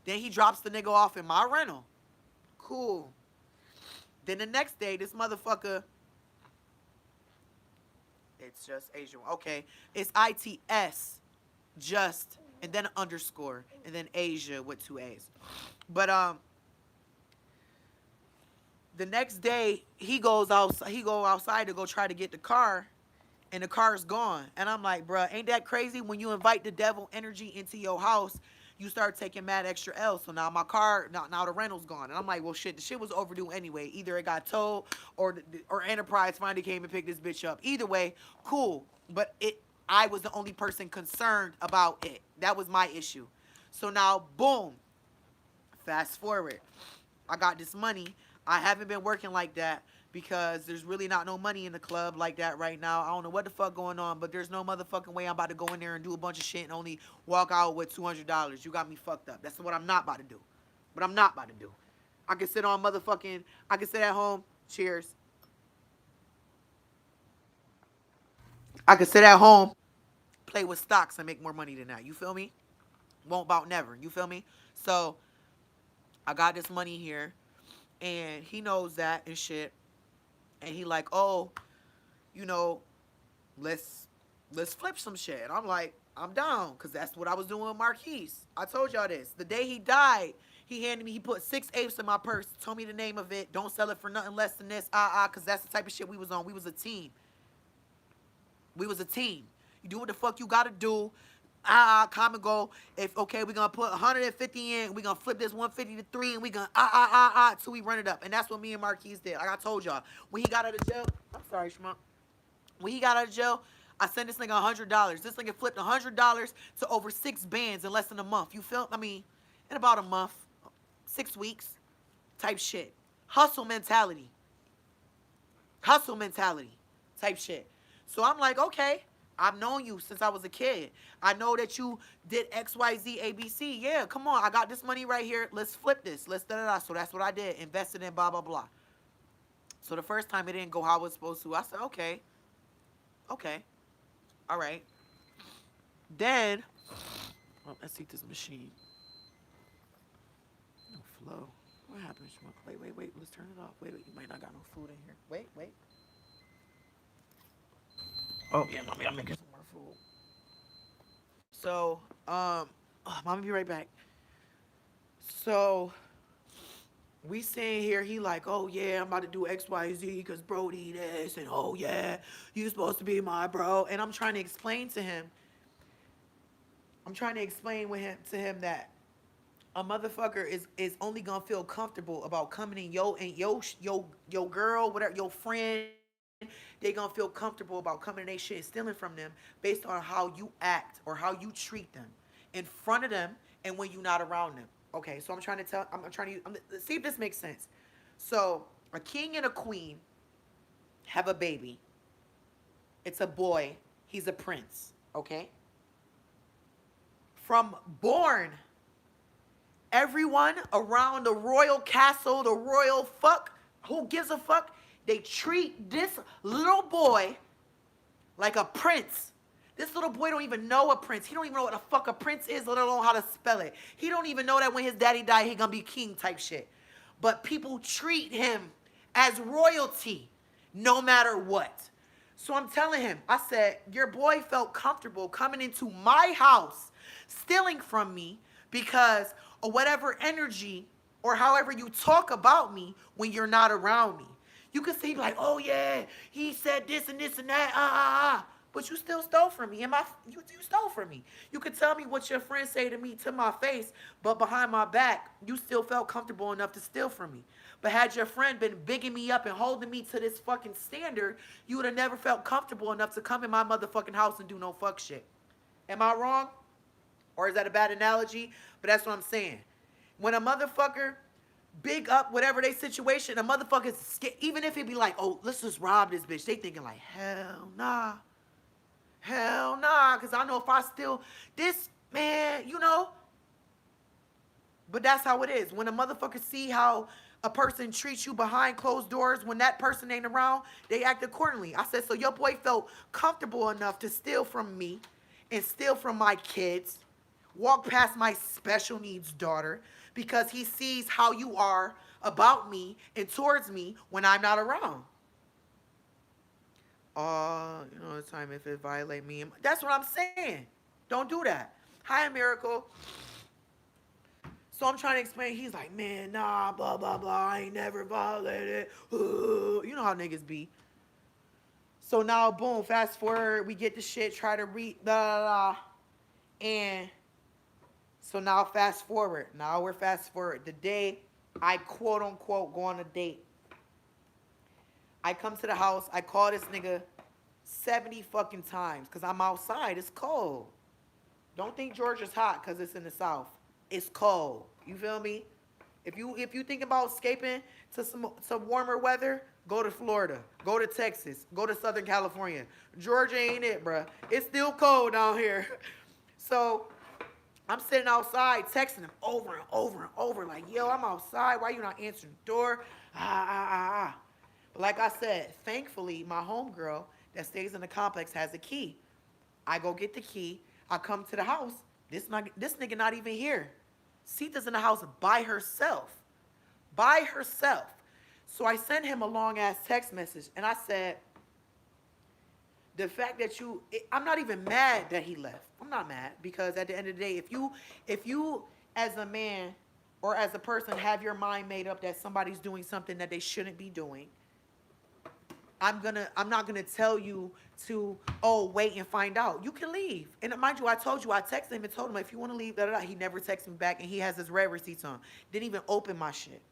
Then he drops the nigga off in my rental. Cool. Then the next day, this motherfucker, it's just Asian. Okay. It's ITS, just, and then an underscore, and then Asia with two A's. But the next day he goes outside. He go outside to go try to get the car, and the car's gone. And I'm like, bruh, ain't that crazy? When you invite the devil energy into your house, you start taking mad extra L's. So now my car, now the rental's gone. And I'm like, well, shit, the shit was overdue anyway. Either it got towed or Enterprise finally came and picked this bitch up. Either way, cool. But I was the only person concerned about it. That was my issue. So now, boom, fast forward. I got this money. I haven't been working like that because there's really not no money in the club like that right now. I don't know what the fuck going on, but there's no motherfucking way I'm about to go in there and do a bunch of shit and only walk out with $200. You got me fucked up. That's what I'm not about to do. But I'm not about to do. I can sit on motherfucking, I can sit at home. Cheers. I can sit at home, play with stocks and make more money than that. You feel me? Won't about never. You feel me? So I got this money here and he knows that and shit. And he like, oh, you know, let's flip some shit. And I'm like, I'm down, because that's what I was doing with Marquise. I told y'all this. The day he died, he put 6 apes in my purse, told me the name of it. Don't sell it for nothing less than this. Because that's the type of shit we was on. We was a team. We was a team. You do what the fuck you gotta do. Common goal. If, okay, we're gonna put 150 in, we're gonna flip this 150 to 3, and we gonna till we run it up. And that's what me and Marquise did. Like I told y'all. When he got out of jail, I'm sorry, Shmuck. When he got out of jail, I sent this nigga $100. This nigga flipped $100 to over 6 bands in less than a month. You feel? I mean, in about a month, 6 weeks, type shit. Hustle mentality. Hustle mentality, type shit. So I'm like, okay, I've known you since I was a kid. I know that you did X, Y, Z, A, B, C. Yeah, come on. I got this money right here. Let's flip this. Let's da-da-da. So that's what I did. Invested in blah, blah, blah. So the first time it didn't go how it was supposed to. I said, okay. Okay. All right. Then, oh, let's see this machine. No flow. What happened? Wait. Let's turn it off. Wait. You might not got no food in here. Wait. Oh, yeah, mommy, I'm making some more food. So, mommy, be right back. So, we sitting here, he like, oh, yeah, I'm about to do X, Y, Z because Brody this, and oh, yeah, you supposed to be my bro. And I'm trying to explain to him, to him that a motherfucker is only gonna feel comfortable about coming in your girl, whatever, your friend, they gonna feel comfortable about coming in their shit and stealing from them based on how you act or how you treat them in front of them and when you're not around them. Okay, so let's see if this makes sense. So a king and a queen have a baby. It's a boy. He's a prince. Okay. From born, everyone around the royal castle, the royal fuck, who gives a fuck? They treat this little boy like a prince. This little boy don't even know a prince. He don't even know what the fuck a prince is, let alone how to spell it. He don't even know that when his daddy died, he gonna be king type shit. But people treat him as royalty no matter what. So I'm telling him, I said, your boy felt comfortable coming into my house, stealing from me because of whatever energy or however you talk about me when you're not around me. You could say like, oh yeah, he said this and this and that, but you still stole from me. You stole from me. You could tell me what your friends say to me to my face, but behind my back, you still felt comfortable enough to steal from me. But had your friend been bigging me up and holding me to this fucking standard, you would have never felt comfortable enough to come in my motherfucking house and do no fuck shit. Am I wrong? Or is that a bad analogy? But that's what I'm saying. When a motherfucker big up whatever they situation, a motherfucker's scared. Even if it be like, oh, let's just rob this bitch. They thinking like, hell nah. Hell nah, because I know if I still, this, man, but that's how it is. When a motherfucker see how a person treats you behind closed doors, when that person ain't around, they act accordingly. I said, so your boy felt comfortable enough to steal from me and steal from my kids, walk past my special needs daughter, because he sees how you are about me and towards me when I'm not around. The time if it violate me. That's what I'm saying. Don't do that. Hi, Miracle. So I'm trying to explain. He's like, man, nah, blah, blah, blah. I ain't never violated. You know how niggas be. So now, boom, fast forward. We get the shit, try to read, blah, blah, blah. And so now, fast forward. Now we're fast forward. The day I quote unquote go on a date. I come to the house. I call this nigga 70 fucking times because I'm outside. It's cold. Don't think Georgia's hot because it's in the South. It's cold. You feel me? If you think about escaping to some warmer weather, go to Florida, go to Texas, go to Southern California. Georgia ain't it, bruh. It's still cold down here. So I'm sitting outside texting him over and over and over, like, yo, I'm outside. Why you not answering the door? But like I said, thankfully, my homegirl that stays in the complex has a key. I go get the key. I come to the house. This nigga not even here. Sita's in the house by herself. By herself. So I sent him a long ass text message and I said, the fact that I'm not even mad that he left. I'm not mad because at the end of the day, if you as a man or as a person have your mind made up that somebody's doing something that they shouldn't be doing, I'm not gonna tell you to wait and find out. You can leave. And mind you, I told you I texted him and told him if you want to leave, da da da. He never texted me back and he has his red receipts on. Didn't even open my shit.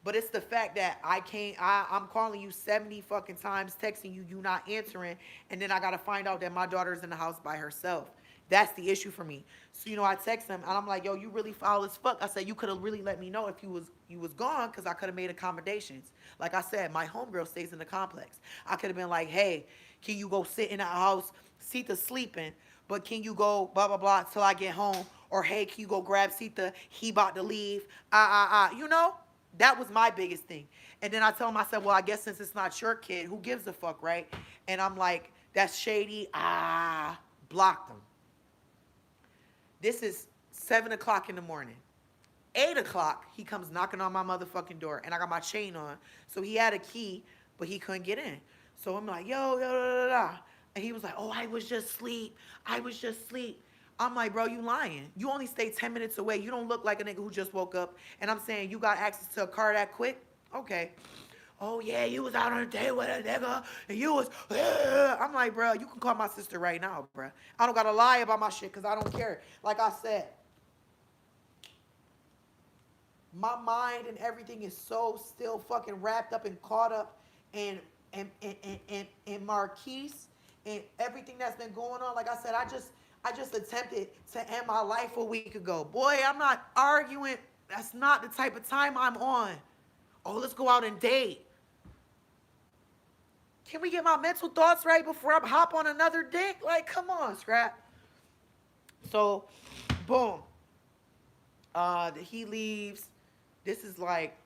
But it's the fact that I'm calling you 70 fucking times, texting you, you not answering, and then I gotta find out that my daughter's in the house by herself. That's the issue for me. So I text him and I'm like, yo, you really foul as fuck. I said you could have really let me know if you was gone, because I could have made accommodations. Like I said, my homegirl stays in the complex. I could have been like, hey, can you go sit in that house? Sita's sleeping, but can you go blah blah blah till I get home? Or hey, can you go grab Sita? He about to leave. That was my biggest thing. And then I told him, I said, well, I guess since it's not your kid, who gives a fuck, right? And I'm like, that's shady. Blocked him. This is 7 o'clock in the morning. 8 o'clock, he comes knocking on my motherfucking door. And I got my chain on. So he had a key, but he couldn't get in. So I'm like, yo, da, da, da. And he was like, oh, I was just asleep. I'm like, bro, you lying. You only stay 10 minutes away. You don't look like a nigga who just woke up. And I'm saying, you got access to a car that quick? Okay. Oh, yeah, you was out on a date with a nigga, and you was, I'm like, bro, you can call my sister right now, bro. I don't got to lie about my shit because I don't care. Like I said, my mind and everything is so still fucking wrapped up and caught up in Marquise and everything that's been going on. Like I said, I just attempted to end my life a week ago. Boy, I'm not arguing. That's not the type of time I'm on. Oh, let's go out and date. Can we get my mental thoughts right before I hop on another dick? Like, come on, Scrap. So, boom. He leaves. This is like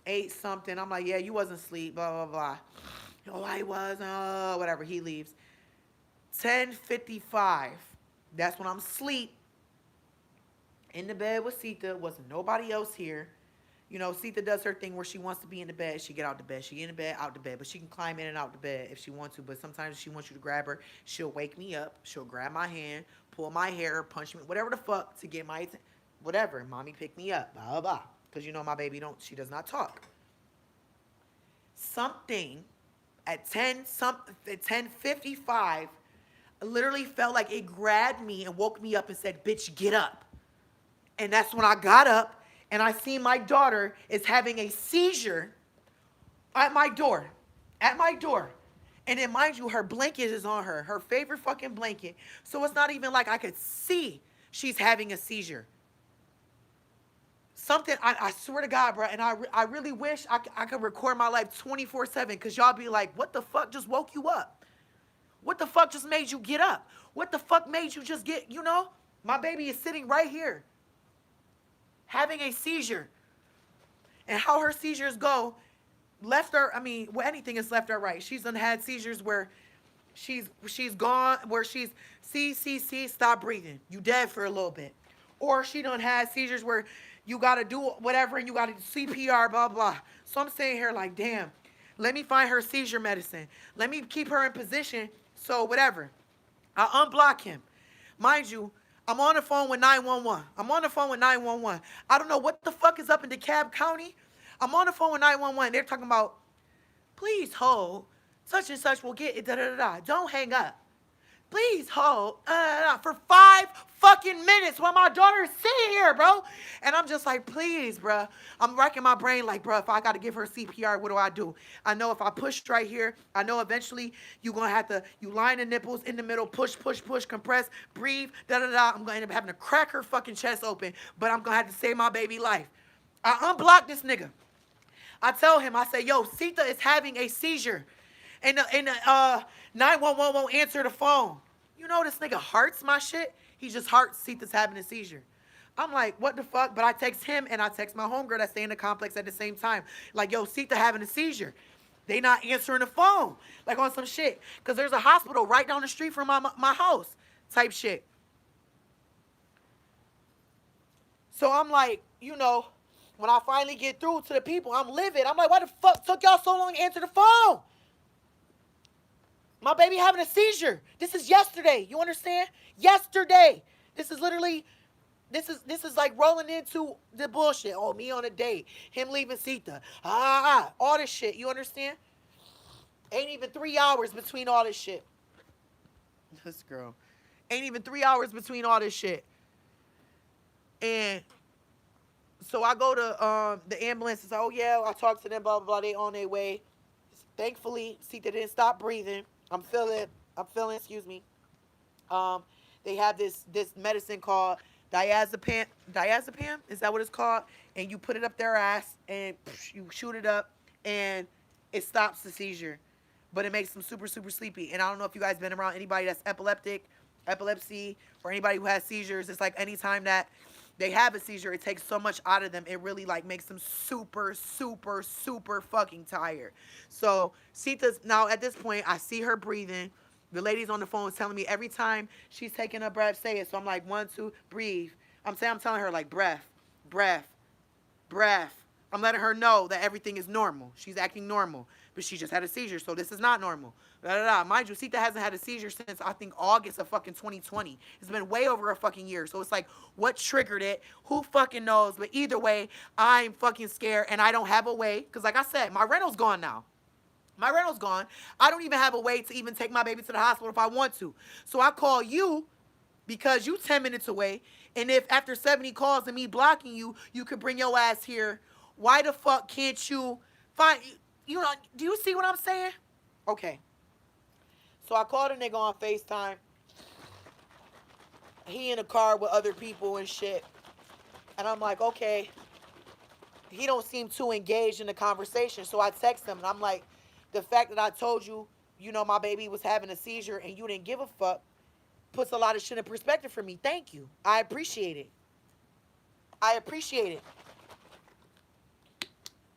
8 something. I'm like, yeah, you wasn't asleep, blah, blah, blah. Oh, I was, whatever. He leaves. 10:55. That's when I'm asleep in the bed with Sita. Wasn't nobody else here. Sita does her thing where she wants to be in the bed. She get out the bed. She get in the bed, out the bed. But she can climb in and out the bed if she wants to. But sometimes she wants you to grab her. She'll wake me up. She'll grab my hand, pull my hair, punch me, whatever the fuck to get my, whatever. Mommy pick me up, blah, blah, blah. Because my baby she does not talk. Something at 10:55 literally felt like it grabbed me and woke me up and said, bitch, get up. And that's when I got up and I see my daughter is having a seizure at my door. And then mind you, her blanket is on her favorite fucking blanket. So it's not even like I could see she's having a seizure. Something, I swear to God, bro, and I really wish I could record my life 24/7 because y'all be like, what the fuck just woke you up? What the fuck just made you get up? What the fuck made you just get, you know? My baby is sitting right here having a seizure. And how her seizures go, left or, I mean, well, anything is left or right. She's done had seizures where she's gone, where she's see, stop breathing. You dead for a little bit. Or she done had seizures where you gotta do whatever and you gotta do CPR, blah, blah. So I'm saying here like, damn, let me find her seizure medicine. Let me keep her in position. So whatever. I unblock him. Mind you, I'm on the phone with 911. I'm on the phone with 911. I don't know what the fuck is up in DeKalb County. I'm on the phone with 911. They're talking about, please hold. Such and such will get it. Da da da da. Don't hang up. Please hold for 5 fucking minutes while my daughter is sitting here, bro. And I'm just like, please, bro. I'm racking my brain like, bro, if I got to give her CPR, what do I do? I know if I push right here, I know eventually you're going to have to, you line the nipples in the middle, push, compress, breathe, da-da-da. I'm going to end up having to crack her fucking chest open, but I'm going to have to save my baby life. I unblock this nigga. I tell him, I say, yo, Sita is having a seizure. And the 911 won't answer the phone. You know this nigga hearts my shit? He just hearts Sita's having a seizure. I'm like, what the fuck? But I text him and I text my homegirl that stay in the complex at the same time. Like, yo, Sita having a seizure. They not answering the phone. Like on some shit. Because there's a hospital right down the street from my house. Type shit. So I'm like, you know, when I finally get through to the people, I'm livid. I'm like, why the fuck took y'all so long to answer the phone? My baby having a seizure. This is yesterday. You understand? Yesterday. This is literally, this is like rolling into the bullshit. Oh, me on a date. Him leaving Sita. All this shit. You understand? Ain't even 3 hours between all this shit. This girl. Ain't even 3 hours between all this shit. And so I go to the ambulance and say, oh yeah, I talked to them, blah, blah, blah. They on their way. Thankfully, Sita didn't stop breathing. I'm feeling, excuse me. They have this medicine called diazepam. Diazepam? Is that what it's called? And you put it up their ass and you shoot it up and it stops the seizure. But it makes them super, super sleepy. And I don't know if you guys been around anybody that's epilepsy, or anybody who has seizures. It's like anytime that they have a seizure, it takes so much out of them. It really like makes them super, super, super fucking tired. So Sita's now at this point, I see her breathing. The lady's on the phone telling me every time she's taking a breath, say it. So I'm like, 1, 2, breathe. I'm telling her like breath, breath, breath. I'm letting her know that everything is normal. She's acting normal, but she just had a seizure, so this is not normal. Da, da, da. Mind you, Sita hasn't had a seizure since, I think, August of fucking 2020. It's been way over a fucking year. So it's like, what triggered it? Who fucking knows? But either way, I'm fucking scared, and I don't have a way. Because like I said, my rental's gone now. My rental's gone. I don't even have a way to even take my baby to the hospital if I want to. So I call you because you 10 minutes away. And if after 70 calls and me blocking you, you could bring your ass here, why the fuck can't you find, you know, do you see what I'm saying? Okay. So I called a nigga on FaceTime. He in a car with other people and shit. And I'm like, okay. He don't seem too engaged in the conversation. So I text him and I'm like, the fact that I told you, you know, my baby was having a seizure and you didn't give a fuck puts a lot of shit in perspective for me. Thank you. I appreciate it. I appreciate it.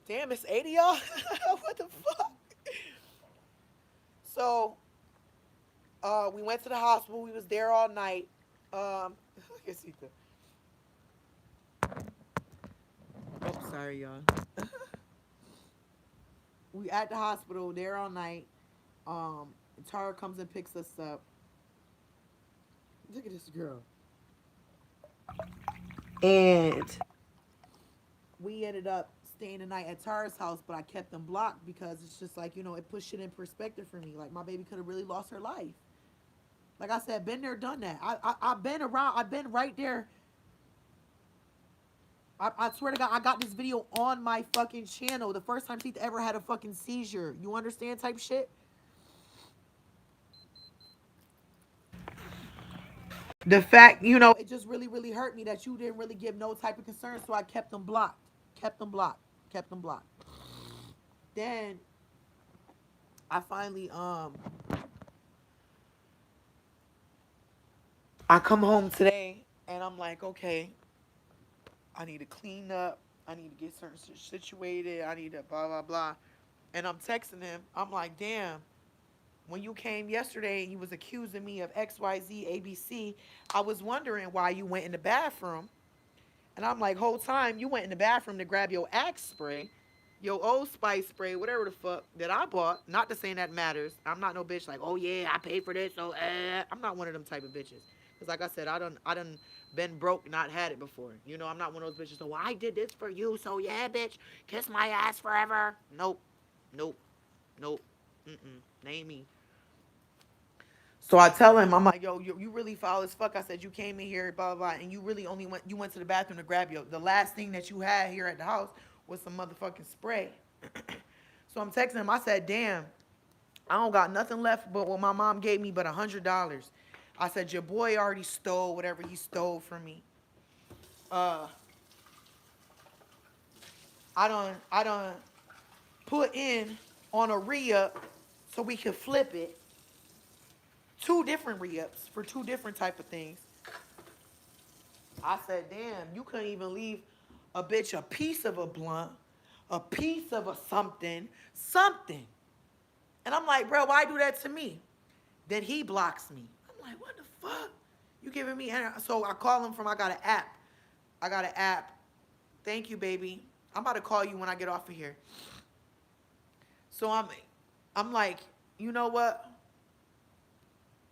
Damn, it's 80 y'all. What the fuck? So, we went to the hospital. We was there all night. Look at Sita. Oh, sorry, y'all. We at the hospital there all night. Tara comes and picks us up. Look at this girl. And we ended up staying the night at Tara's house, but I kept them blocked because it's just like, you know, it pushed shit in perspective for me. Like, my baby could have really lost her life. Like I said, been there, done that. I've been around. I've been right there. I swear to God, I got this video on my fucking channel. The first time Sita ever had a fucking seizure. You understand type shit? The fact, you know, it just really, really hurt me that you didn't really give no type of concern, so I kept them blocked. Kept them blocked. Kept them blocked. Then I finally I come home today and I'm like, okay, I need to clean up. I need to get certain shit situated. I need to blah, blah, blah. And I'm texting him. I'm like, damn, when you came yesterday and you was accusing me of XYZ, ABC, I was wondering why you went in the bathroom. And I'm like, whole time you went in the bathroom to grab your Axe spray, your Old Spice spray, whatever the fuck that I bought. Not to say that matters. I'm not no bitch like, oh yeah, I paid for this, so I'm not one of them type of bitches. Cause like I said, I done been broke, not had it before. You know, I'm not one of those bitches. So well, I did this for you, so yeah, bitch, kiss my ass forever. Nope, nope, nope. They ain't me. So I tell him, I'm like, yo, you really foul as fuck. I said, you came in here, blah, blah, blah, and you really only went to the bathroom to grab the last thing that you had here at the house was some motherfucking spray. So I'm texting him. I said, damn, I don't got nothing left but what my mom gave me but $100. I said, your boy already stole whatever he stole from me. Uh, I done put in on a re-up so we could flip it. Two different re-ups for two different type of things. I said, damn, you couldn't even leave a bitch a piece of a blunt, a piece of a something, something. And I'm like, bro, why do that to me? Then he blocks me. I'm like, what the fuck? You giving me? So I call him from, I got an app. I got an app. Thank you, baby. I'm about to call you when I get off of here. So I'm like, you know what?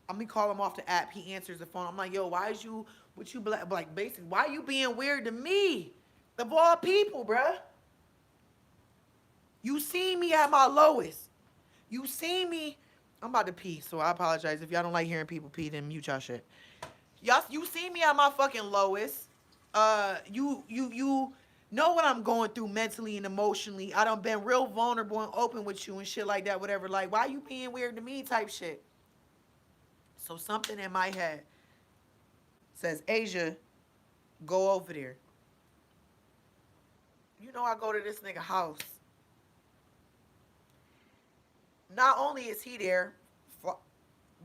I'm gonna call him off the app. He answers the phone. I'm like, yo, why is you, what you like, basically, why you being weird to me? Of all people, bruh. You seen me at my lowest. You seen me. I'm about to pee, so I apologize. If y'all don't like hearing people pee, then mute y'all shit. Y'all, you seen me at my fucking lowest. You know what I'm going through mentally and emotionally. I done been real vulnerable and open with you and shit like that, whatever. Like, why you being weird to me type shit? So something in my head says, Asia, go over there. You know I go to this nigga house. Not only is he there,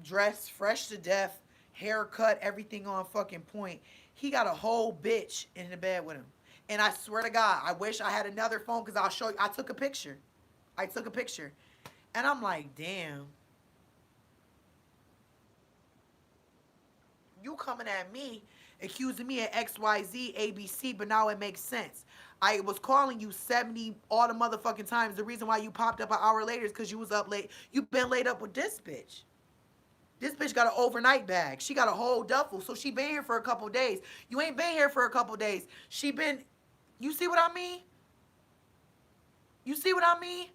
dressed fresh to death, haircut, everything on fucking point, he got a whole bitch in the bed with him. And I swear to God, I wish I had another phone because I'll show you. I took a picture. I took a picture. And I'm like, damn. You coming at me, accusing me of XYZ, ABC, but now it makes sense. I was calling you 70 all the motherfucking times. The reason why you popped up an hour later is because you was up late. You been laid up with this bitch. This bitch got an overnight bag. She got a whole duffel. So she been here for a couple days. You ain't been here for a couple days. She been, you see what I mean? You see what I mean?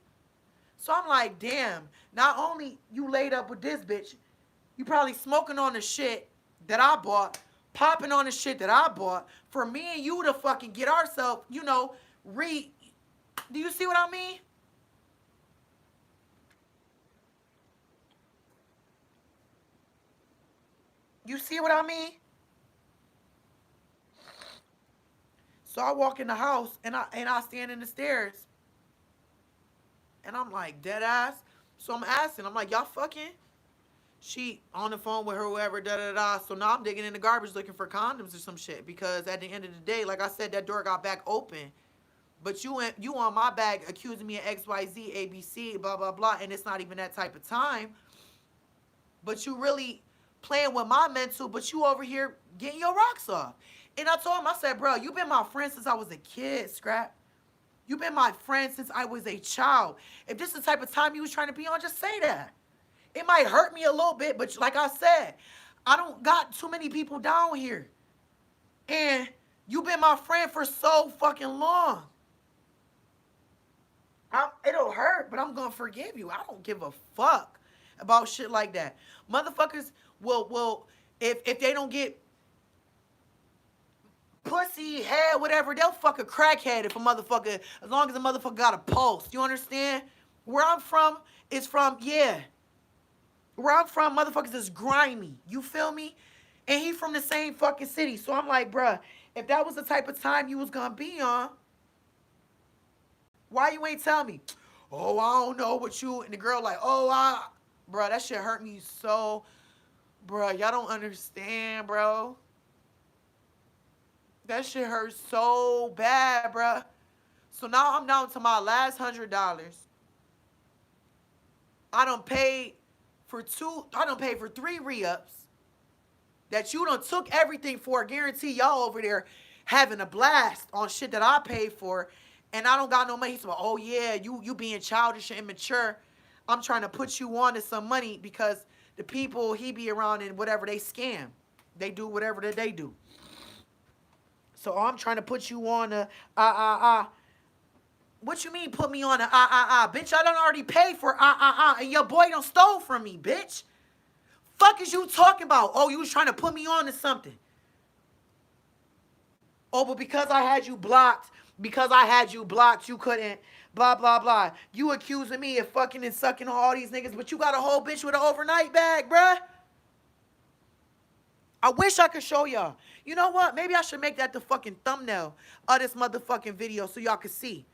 So I'm like, damn, not only you laid up with this bitch, you probably smoking on the shit that I bought, popping on the shit that I bought, for me and you to fucking get ourselves, you know, do you see what I mean? You see what I mean? So I walk in the house and I stand in the stairs and I'm like, dead ass. So I'm asking, I'm like, y'all fucking? She on the phone with her, whoever, da da da. So now I'm digging in the garbage looking for condoms or some shit because at the end of the day, like I said, that door got back open. But you on my bag accusing me of XYZ, ABC, blah blah blah, and it's not even that type of time. But you really playing with my mental, but you over here getting your rocks off. And I told him, I said, bro, you been my friend since I was a kid, Scrap. You been my friend since I was a child. If this is the type of time you was trying to be on, just say that. It might hurt me a little bit, but like I said, I don't got too many people down here. And you been my friend for so fucking long. It'll hurt, but I'm gonna forgive you. I don't give a fuck about shit like that. Motherfuckers will if they don't get pussy, head, whatever, they'll fuck a crackhead if a motherfucker, as long as a motherfucker got a pulse. You understand? Where I'm from is from, yeah. Where I'm from, motherfuckers is grimy. You feel me? And he from the same fucking city. So I'm like, bruh, if that was the type of time you was gonna be on, why you ain't tell me? Oh, I don't know what you, and the girl like, oh, bruh, that shit hurt me so. Bruh, y'all don't understand, bro. That shit hurts so bad, bruh. So now I'm down to my last $100. I done paid for three re-ups that you done took everything for. I guarantee y'all over there having a blast on shit that I paid for, and I don't got no money. He's like, oh yeah, you being childish and immature. I'm trying to put you on to some money because the people he be around and whatever they scam, they do whatever that they do. So I'm trying to put you on a What you mean put me on a bitch? I done already paid for and your boy done stole from me, bitch. Fuck is you talking about? Oh, you was trying to put me on to something. Oh, but because I had you blocked, you couldn't, blah, blah, blah. You accusing me of fucking and sucking on all these niggas, but you got a whole bitch with an overnight bag, bruh. I wish I could show y'all. You know what? Maybe I should make that the fucking thumbnail of this motherfucking video so y'all can see.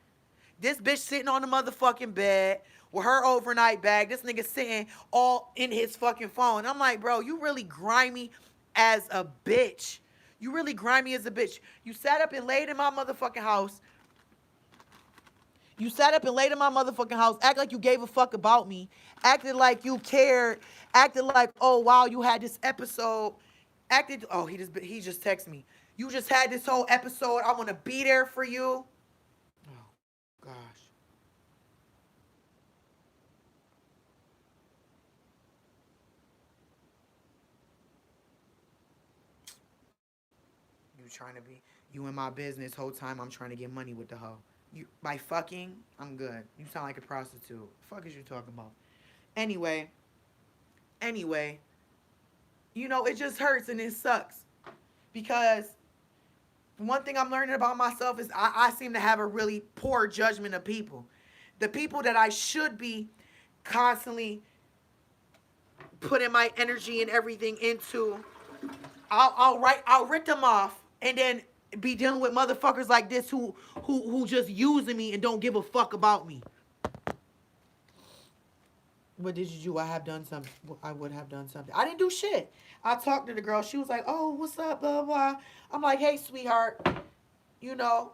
This bitch sitting on the motherfucking bed with her overnight bag. This nigga sitting all in his fucking phone. I'm like, bro, you really grimy as a bitch. You really grimy as a bitch. You sat up and laid in my motherfucking house. You sat up and laid in my motherfucking house, act like you gave a fuck about me, acted like you cared, acted like, oh wow, you had this episode, he just texted me. You just had this whole episode. I want to be there for you. Oh gosh. You trying to be you in my business whole time I'm trying to get money with the hoe. You by fucking, I'm good. You sound like a prostitute. Fuck is you talking about? Anyway, anyway, it just hurts and it sucks. Because one thing I'm learning about myself is I seem to have a really poor judgment of people. The people that I should be constantly putting my energy and everything into, I'll rip them off and then be dealing with motherfuckers like this who just using me and don't give a fuck about me. What did you do? I have done something. I would have done something. I didn't do shit. I talked to the girl. She was like, "Oh, what's up?" Blah blah. I'm like, "Hey, sweetheart. You know,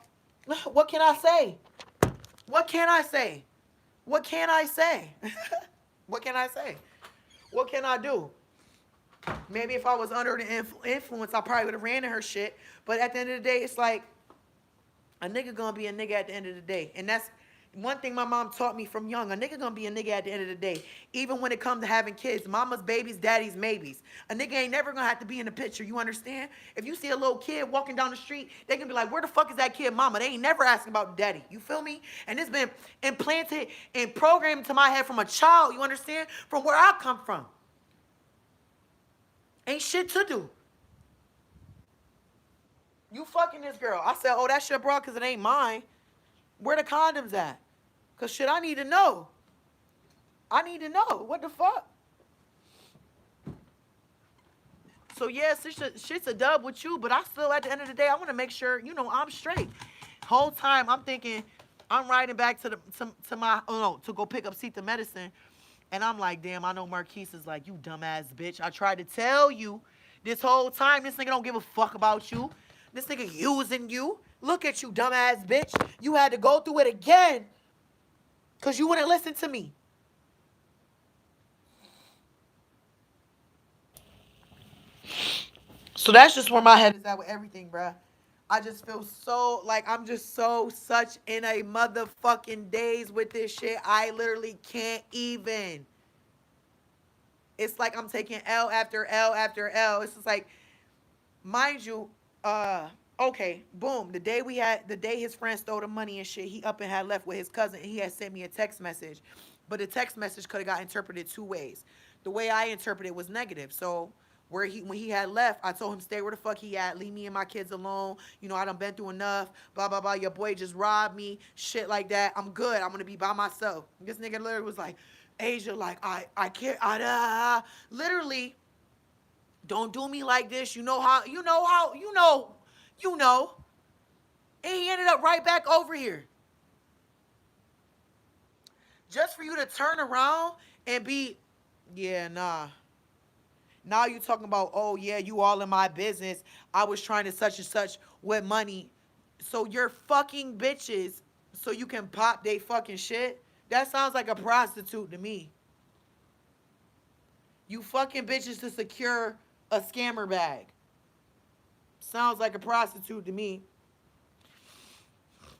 what can I say? What can I say? What can I say? What can I say? What can I do? Maybe if I was under the influence, I probably would have ran to her shit. But at the end of the day, it's like a nigga gonna be a nigga at the end of the day. And that's one thing my mom taught me from young. A nigga gonna be a nigga at the end of the day. Even when it comes to having kids. Mama's babies, daddy's maybes. A nigga ain't never gonna have to be in the picture. You understand? If you see a little kid walking down the street, they can be like, where the fuck is that kid mama? They ain't never asking about daddy. You feel me? And it's been implanted and programmed to my head from a child. You understand? From where I come from. Ain't shit to do. You fucking this girl. I said, oh, that's your bra because it ain't mine. Where the condoms at? Because shit, I need to know. I need to know. What the fuck? So, yeah, shit's a dub with you, but I still, at the end of the day, I want to make sure, I'm straight. Whole time, I'm thinking, I'm riding back to go pick up Sita medicine. And I'm like, damn, I know Marquise is like, you dumbass bitch. I tried to tell you this whole time, this nigga don't give a fuck about you. This nigga using you. Look at you, dumbass bitch. You had to go through it again because you wouldn't listen to me. So that's just where my head is at with everything, bruh. I just feel so like I'm just such in a motherfucking daze with this shit. I literally can't even. It's like I'm taking L after L after L. It's just like, mind you, okay, boom. The day his friend stole the money and shit, he up and had left with his cousin. And he had sent me a text message, but the text message could have got interpreted two ways. The way I interpreted it was negative. So when he had left, I told him stay where the fuck he at, leave me and my kids alone. I done been through enough. Blah blah blah. Your boy just robbed me. Shit like that. I'm good. I'm gonna be by myself. This nigga literally was like, Asia, like I can't. Literally. Don't do me like this. You know. And he ended up right back over here. Just for you to turn around and be, yeah, nah. Now you talking about, oh yeah, you all in my business. I was trying to such and such with money. So you're fucking bitches so you can pop they fucking shit? That sounds like a prostitute to me. You fucking bitches to secure a scammer bag. Sounds like a prostitute to me.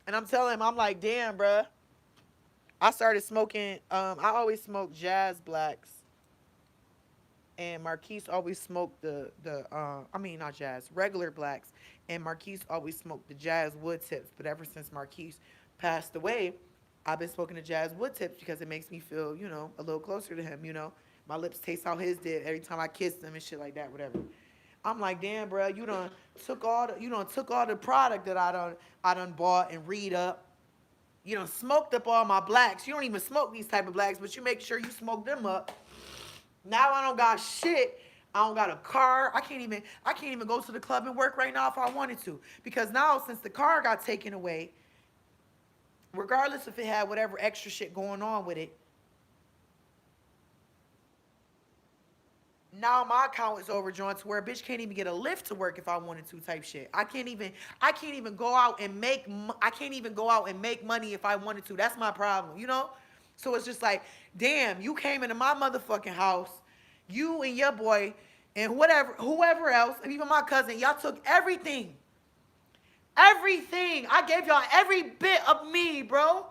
And I'm telling him, I'm like, damn, bruh. I started smoking, I always smoked Jazz Blacks. And Marquise always smoked I mean, not Jazz, regular Blacks. And Marquise always smoked the Jazz Wood Tips. But ever since Marquise passed away, I've been smoking the Jazz Wood Tips because it makes me feel, a little closer to him, My lips taste how his did every time I kissed him and shit like that, whatever. I'm like, damn, bro, you done took all the product that I done bought and read up. You done smoked up all my blacks. You don't even smoke these type of blacks, but you make sure you smoke them up. Now I don't got shit. I don't got a car. I can't even go to the club and work right now if I wanted to. Because now since the car got taken away, regardless if it had whatever extra shit going on with it, now my account is overdrawn to where a bitch can't even get a lift to work if I wanted to type shit. I can't even go out and I can't even go out and make money if I wanted to. That's my problem. So it's just like, damn, you came into my motherfucking house, you and your boy and whoever else, and even my cousin, y'all took everything. Everything. I gave y'all every bit of me, bro.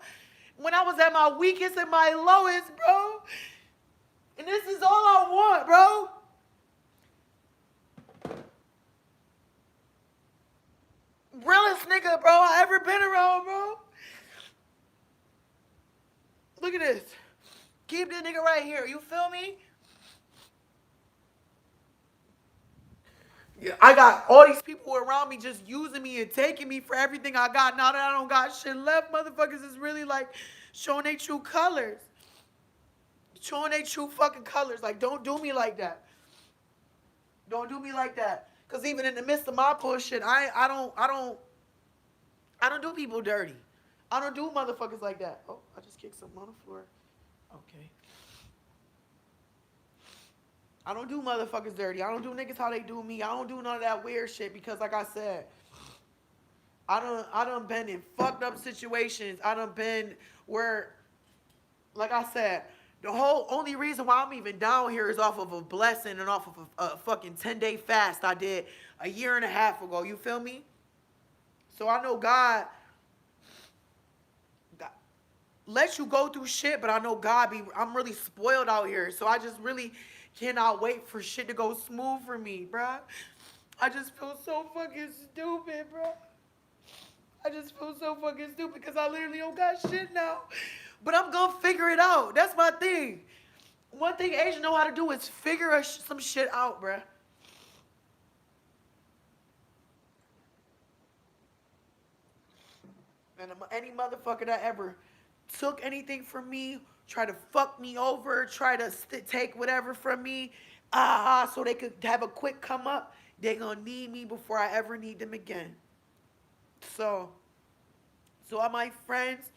When I was at my weakest and my lowest, bro. And this is all I want, bro. Realest nigga, bro, I ever been around, bro. Look at this. Keep this nigga right here. You feel me? Yeah, I got all these people around me just using me and taking me for everything I got. Now that I don't got shit left, motherfuckers is really like showing their true colors. Showing their true fucking colors. Like, don't do me like that. Don't do me like that. Cause even in the midst of my bullshit, I don't do people dirty. I don't do motherfuckers like that. Oh, I just kicked something on the floor. Okay. I don't do motherfuckers dirty. I don't do niggas how they do me. I don't do none of that weird shit because like I said, I done been in fucked up situations. I done been where, like I said, the whole only reason why I'm even down here is off of a blessing and off of a fucking 10-day fast I did a year and a half ago. You feel me? So I know God let you go through shit, but I know I'm really spoiled out here. So I just really cannot wait for shit to go smooth for me, bruh. I just feel so fucking stupid, bruh. I just feel so fucking stupid because I literally don't got shit now. But I'm gonna figure it out. That's my thing. One thing Asian know how to do is figure some shit out, bruh. And any motherfucker that ever took anything from me, try to fuck me over, try to take whatever from me, so they could have a quick come up, they gonna need me before I ever need them again. So, all my friends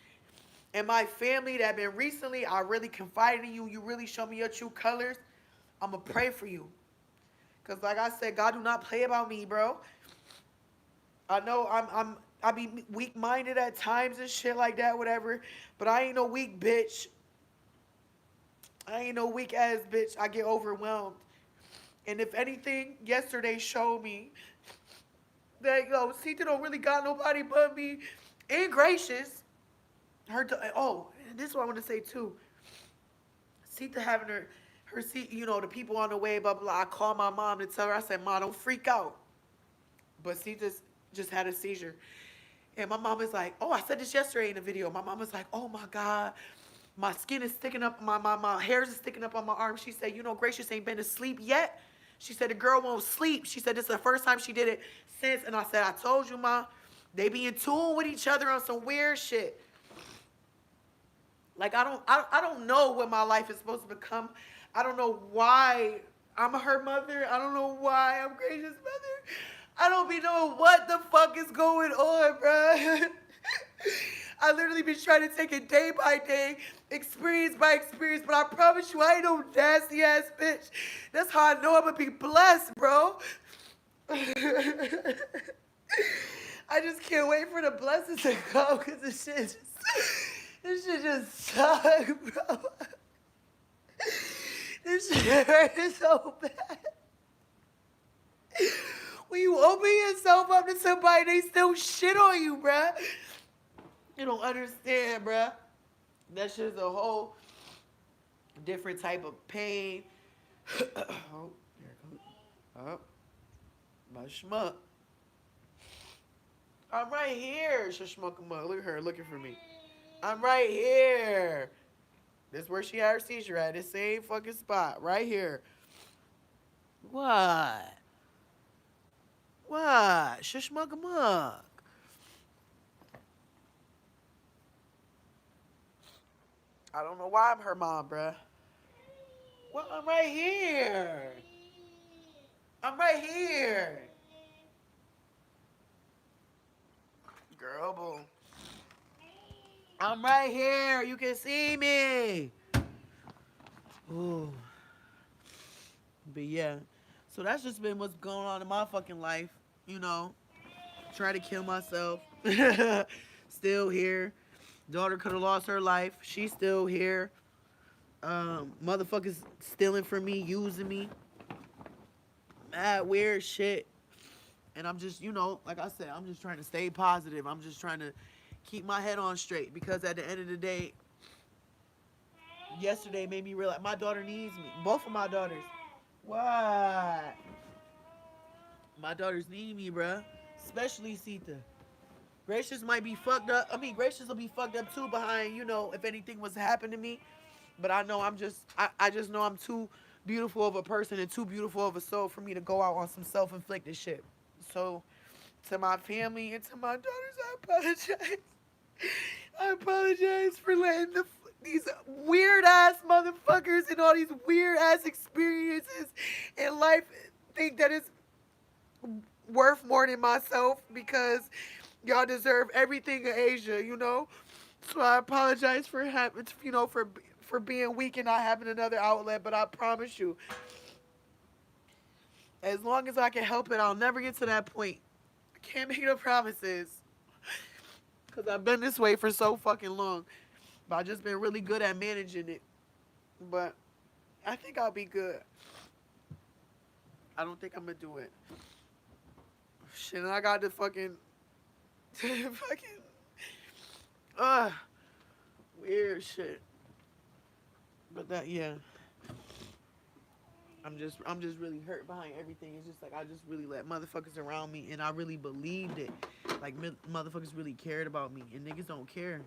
and my family that have been recently, I really confided in you. You really show me your true colors. I'ma pray for you. Cause like I said, God do not play about me, bro. I know I be weak minded at times and shit like that, whatever. But I ain't no weak bitch. I ain't no weak ass bitch. I get overwhelmed. And if anything, yesterday showed me that Sita don't really got nobody but me. And gracious. This is what I want to say too. Sita having her seat, the people on the way, blah, blah, blah. I called my mom to tell her, I said, Ma, don't freak out. But Sita just had a seizure. And my mom is like, oh, I said this yesterday in the video. My mom was like, oh my God, my skin is sticking up, my hairs is sticking up on my arm. She said, Gracious ain't been to sleep yet. She said, the girl won't sleep. She said, this is the first time she did it since. And I said, I told you, Ma, they be in tune with each other on some weird shit. Like, I don't know what my life is supposed to become. I don't know why I'm her mother. I don't know why I'm Gracious' mother. I don't be knowing what the fuck is going on, bruh. I literally been trying to take it day by day, experience by experience, but I promise you, I ain't no nasty ass bitch. That's how I know I'm gonna be blessed, bro. I just can't wait for the blessings to come because this shit just suck, bro. This shit hurts so bad. When you open yourself up to somebody, they still shit on you, bruh. You don't understand, bruh. That shit is a whole different type of pain. Oh, there it goes. Oh, my schmuck. I'm right here, Shashmuckamuk. Look at her looking for me. I'm right here. This where she had her seizure at. This same fucking spot. Right here. What? What? Shashmuckamuk. I don't know why I'm her mom, bruh. Well, I'm right here. I'm right here. Girl, boom. I'm right here. You can see me. Ooh. But yeah. So that's just been what's going on in my fucking life. You know, try to kill myself. Still here. Daughter could have lost her life. She's still here. Motherfuckers stealing from me, using me. Mad weird shit. And I'm just, like I said, I'm just trying to stay positive. I'm just trying to keep my head on straight because at the end of the day, yesterday made me realize my daughter needs me. Both of my daughters. What? My daughters need me, bruh. Especially Sita. Gracious might be fucked up. I mean, Gracious will be fucked up too behind, if anything was to happen to me. But I know I just know I'm too beautiful of a person and too beautiful of a soul for me to go out on some self-inflicted shit. So, to my family and to my daughters, I apologize. I apologize for letting these weird ass motherfuckers and all these weird ass experiences in life think that it's worth more than myself because y'all deserve everything in Asia. So I apologize for having, for being weak and not having another outlet. But I promise you, as long as I can help it, I'll never get to that point. I can't make no promises because I've been this way for so fucking long. But I've just been really good at managing it. But I think I'll be good. I don't think I'm gonna do it. Shit, and I got the fucking uh weird shit. But yeah. I'm just really hurt behind everything. It's just like I just really let motherfuckers around me and I really believed it. Like motherfuckers really cared about me and niggas don't care.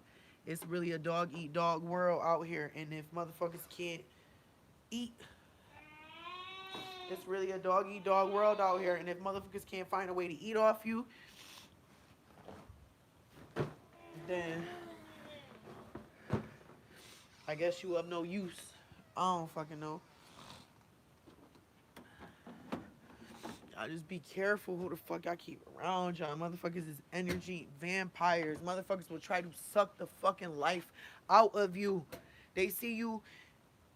It's really a dog eat dog world out here, and if motherfuckers can't eat, it's really a dog eat dog world out here, and if motherfuckers can't find a way to eat off you, then I guess you of no use. I don't fucking know. I just be careful who the fuck I keep around y'all. Motherfuckers is energy vampires. Motherfuckers will try to suck the fucking life out of you. They see you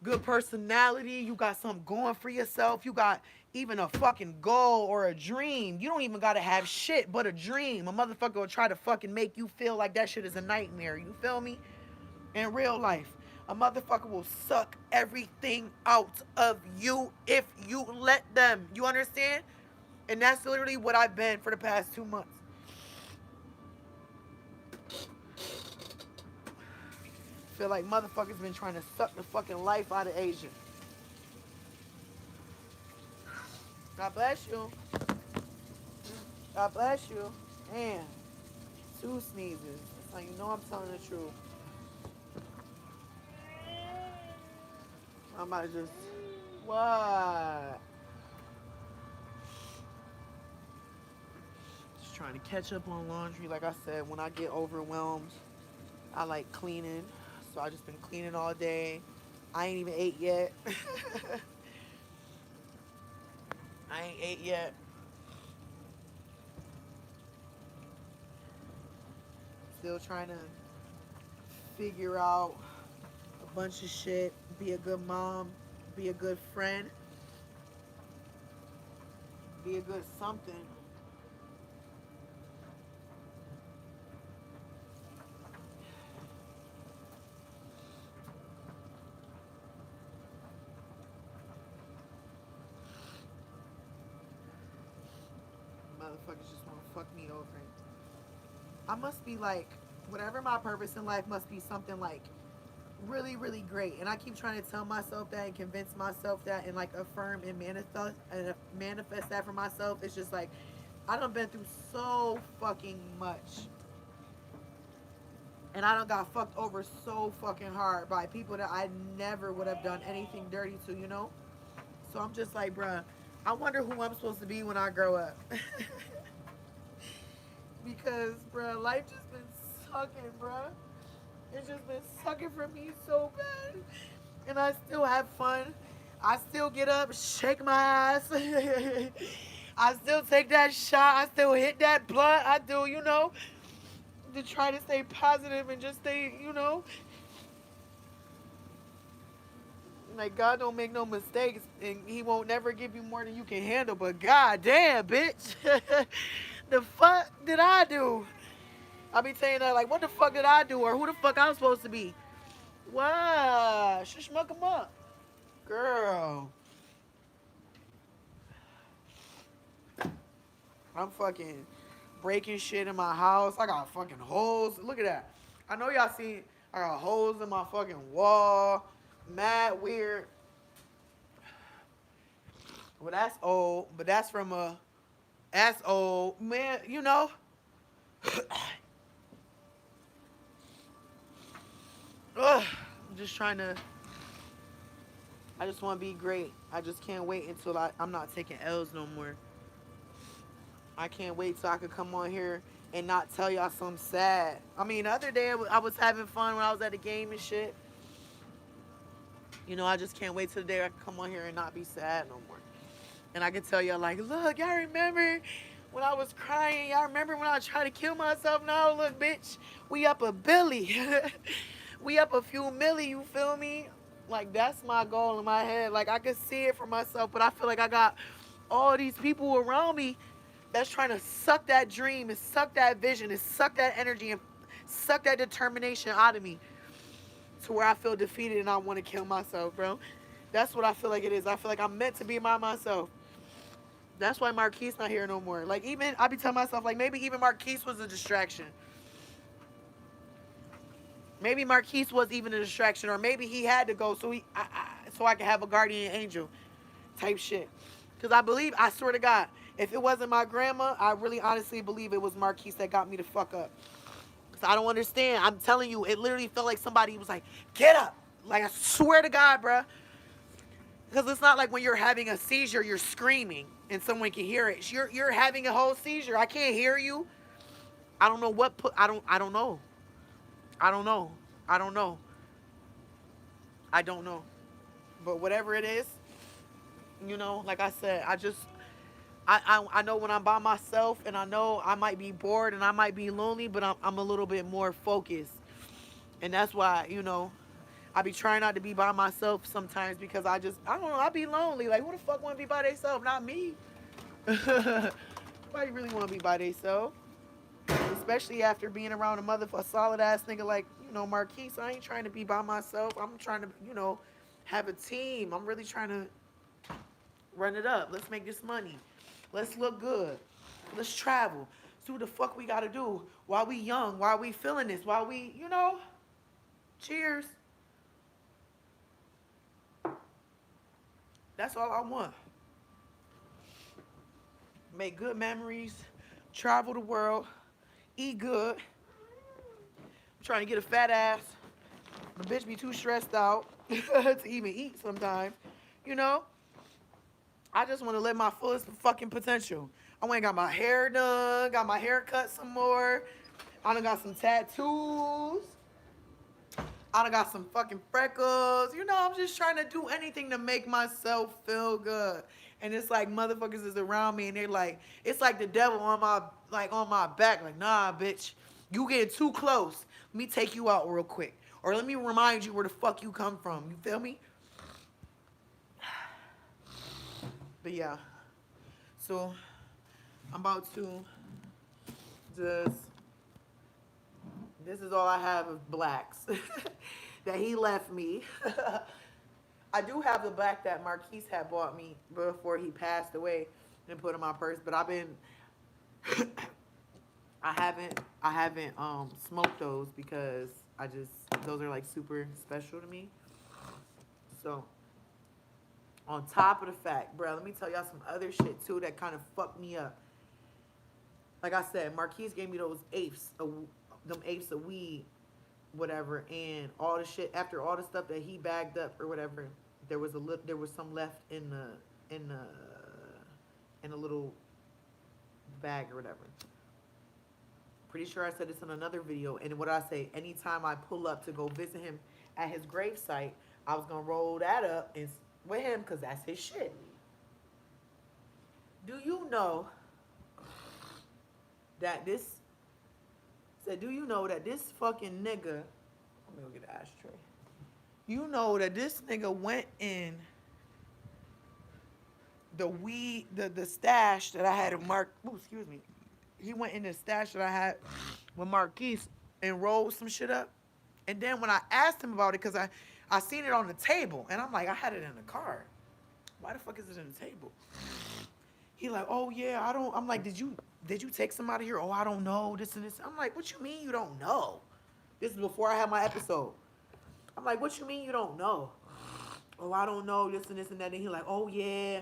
good personality. You got something going for yourself. You got even a fucking goal or a dream. You don't even gotta have shit but a dream. A motherfucker will try to fucking make you feel like that shit is a nightmare. You feel me? In real life, a motherfucker will suck everything out of you if you let them. You understand? And that's literally what I've been for the past 2 months. Feel like motherfuckers been trying to suck the fucking life out of Asia. God bless you. God bless you. Man, 2 sneezes. That's how you know I'm telling the truth. I'm about to just... What? Just trying to catch up on laundry. Like I said, when I get overwhelmed, I like cleaning. So I just been cleaning all day. I ain't even ate yet. I ain't ate yet. Still trying to figure out a bunch of shit, be a good mom, be a good friend, be a good something. Motherfuckers just want to fuck me over. I must be like, whatever my purpose in life must be something like really, really great. And I keep trying to tell myself that and convince myself that and like affirm and manifest that for myself. It's just like I done been through so fucking much. And I done got fucked over so fucking hard by people that I never would have done anything dirty to, you know? So I'm just like, bruh, I wonder who I'm supposed to be when I grow up. Because, bruh, life just been sucking, bruh. It's just been sucking for me so bad. And I still have fun. I still get up, shake my ass. I still take that shot. I still hit that blunt. I do, to try to stay positive and just stay, like God don't make no mistakes and he won't never give you more than you can handle. But god damn, bitch. The fuck did I do? I be saying that like, what the fuck did I do? Or who the fuck I'm supposed to be? Wow, shush muck 'em up. Girl. I'm fucking breaking shit in my house. I got fucking holes. Look at that. I know y'all seen I got holes in my fucking wall. Mad weird. Well, that's old, but that's from a that's old. Man, Ugh, I'm just trying to I just want to be great. I just can't wait until I'm not taking L's no more. I can't wait till I could come on here and not tell y'all something sad. I mean, the other day I was having fun when I was at the game and shit. I just can't wait till the day I can come on here and not be sad no more. And I can tell y'all like, look, y'all remember when I was crying? Y'all remember when I was trying to kill myself? Now look, bitch, we up a Billy. We up a few milli, you feel me? Like that's my goal in my head. Like I can see it for myself, but I feel like I got all these people around me that's trying to suck that dream and suck that vision and suck that energy and suck that determination out of me to where I feel defeated and I want to kill myself, bro. That's what I feel like it is. I feel like I'm meant to be by myself. That's why Marquise not here no more. Like even I be telling myself like maybe even Marquise was a distraction. Maybe Marquise was even a distraction, or maybe he had to go so I could have a guardian angel type shit. Because I swear to God, if it wasn't my grandma, I really honestly believe it was Marquise that got me the fuck up. Because I don't understand. I'm telling you, it literally felt like somebody was like, get up. Like I swear to God, bruh. Because it's not like when you're having a seizure, you're screaming and someone can hear it. You're having a whole seizure. I can't hear you. I don't know I don't know. I don't know. I don't know. I don't know. But whatever it is, like I said, I know when I'm by myself and I know I might be bored and I might be lonely, but I'm a little bit more focused. And that's why, I be trying not to be by myself sometimes because I don't know, I be lonely. Like, who the fuck want to be by themselves? Not me. Nobody really want to be by themselves. Especially after being around a solid ass nigga like, Marquise. I ain't trying to be by myself. I'm trying to, have a team. I'm really trying to run it up. Let's make this money. Let's look good. Let's travel. See what the fuck we gotta do while we young, while we feeling this, while we, cheers. That's all I want. Make good memories, travel the world, eat good. I'm trying to get a fat ass. The bitch be too stressed out to even eat sometimes. I just want to live my fullest fucking potential. I went and got my hair done, got my hair cut some more. I done got some tattoos. I done got some fucking freckles. I'm just trying to do anything to make myself feel good. And it's like motherfuckers is around me and they're like, it's like the devil on my back. Like, nah, bitch, you getting too close. Let me take you out real quick. Or let me remind you where the fuck you come from. You feel me? But yeah. So I'm about to just, this is all I have of blacks that he left me. I do have the black that Marquise had bought me before he passed away and put in my purse, but I've been I haven't smoked those because I just, those are like super special to me. So on top of the fact, bro, let me tell y'all some other shit too that kind of fucked me up. Like I said, Marquise gave me those them apes of weed, whatever, and all the shit. After all the stuff that he bagged up or whatever, there was some left in the in a little bag or whatever. Pretty sure I said this in another video. And what I say, anytime I pull up to go visit him at his gravesite, I was gonna roll that up and with him because that's his shit. Do you know that this? Said, do you know that this fucking nigga? Let me go get the ashtray. You know that this nigga went in the weed, the stash that I had in Mark. Oh, excuse me. He went in the stash that I had with Marquise and rolled some shit up. And then when I asked him about it, because I seen it on the table, and I'm like, I had it in the car. Why the fuck is it in the table? He like, oh yeah, I don't. I'm like, did you take somebody here? Oh, I don't know, this and this. I'm like, what you mean you don't know? This is before I had my episode. I'm like, what you mean you don't know? Oh, I don't know, this and this and that. And he like, oh yeah,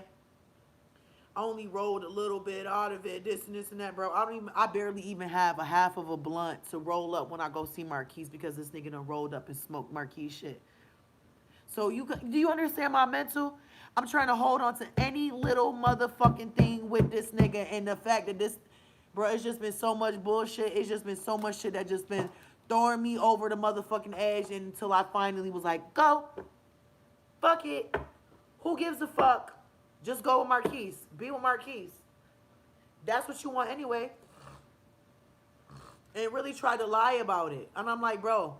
I only rolled a little bit out of it, this and this and that, bro. I barely even have a half of a blunt to roll up when I go see Marquise because this nigga done rolled up and smoked Marquise shit. So do you understand my mental? I'm trying to hold on to any little motherfucking thing with this nigga, and the fact that this, bro, it's just been so much bullshit. It's just been so much shit that just been throwing me over the motherfucking edge until I finally was like, go. Fuck it. Who gives a fuck? Just go with Marquise. Be with Marquise. That's what you want anyway. And really tried to lie about it. And I'm like, bro,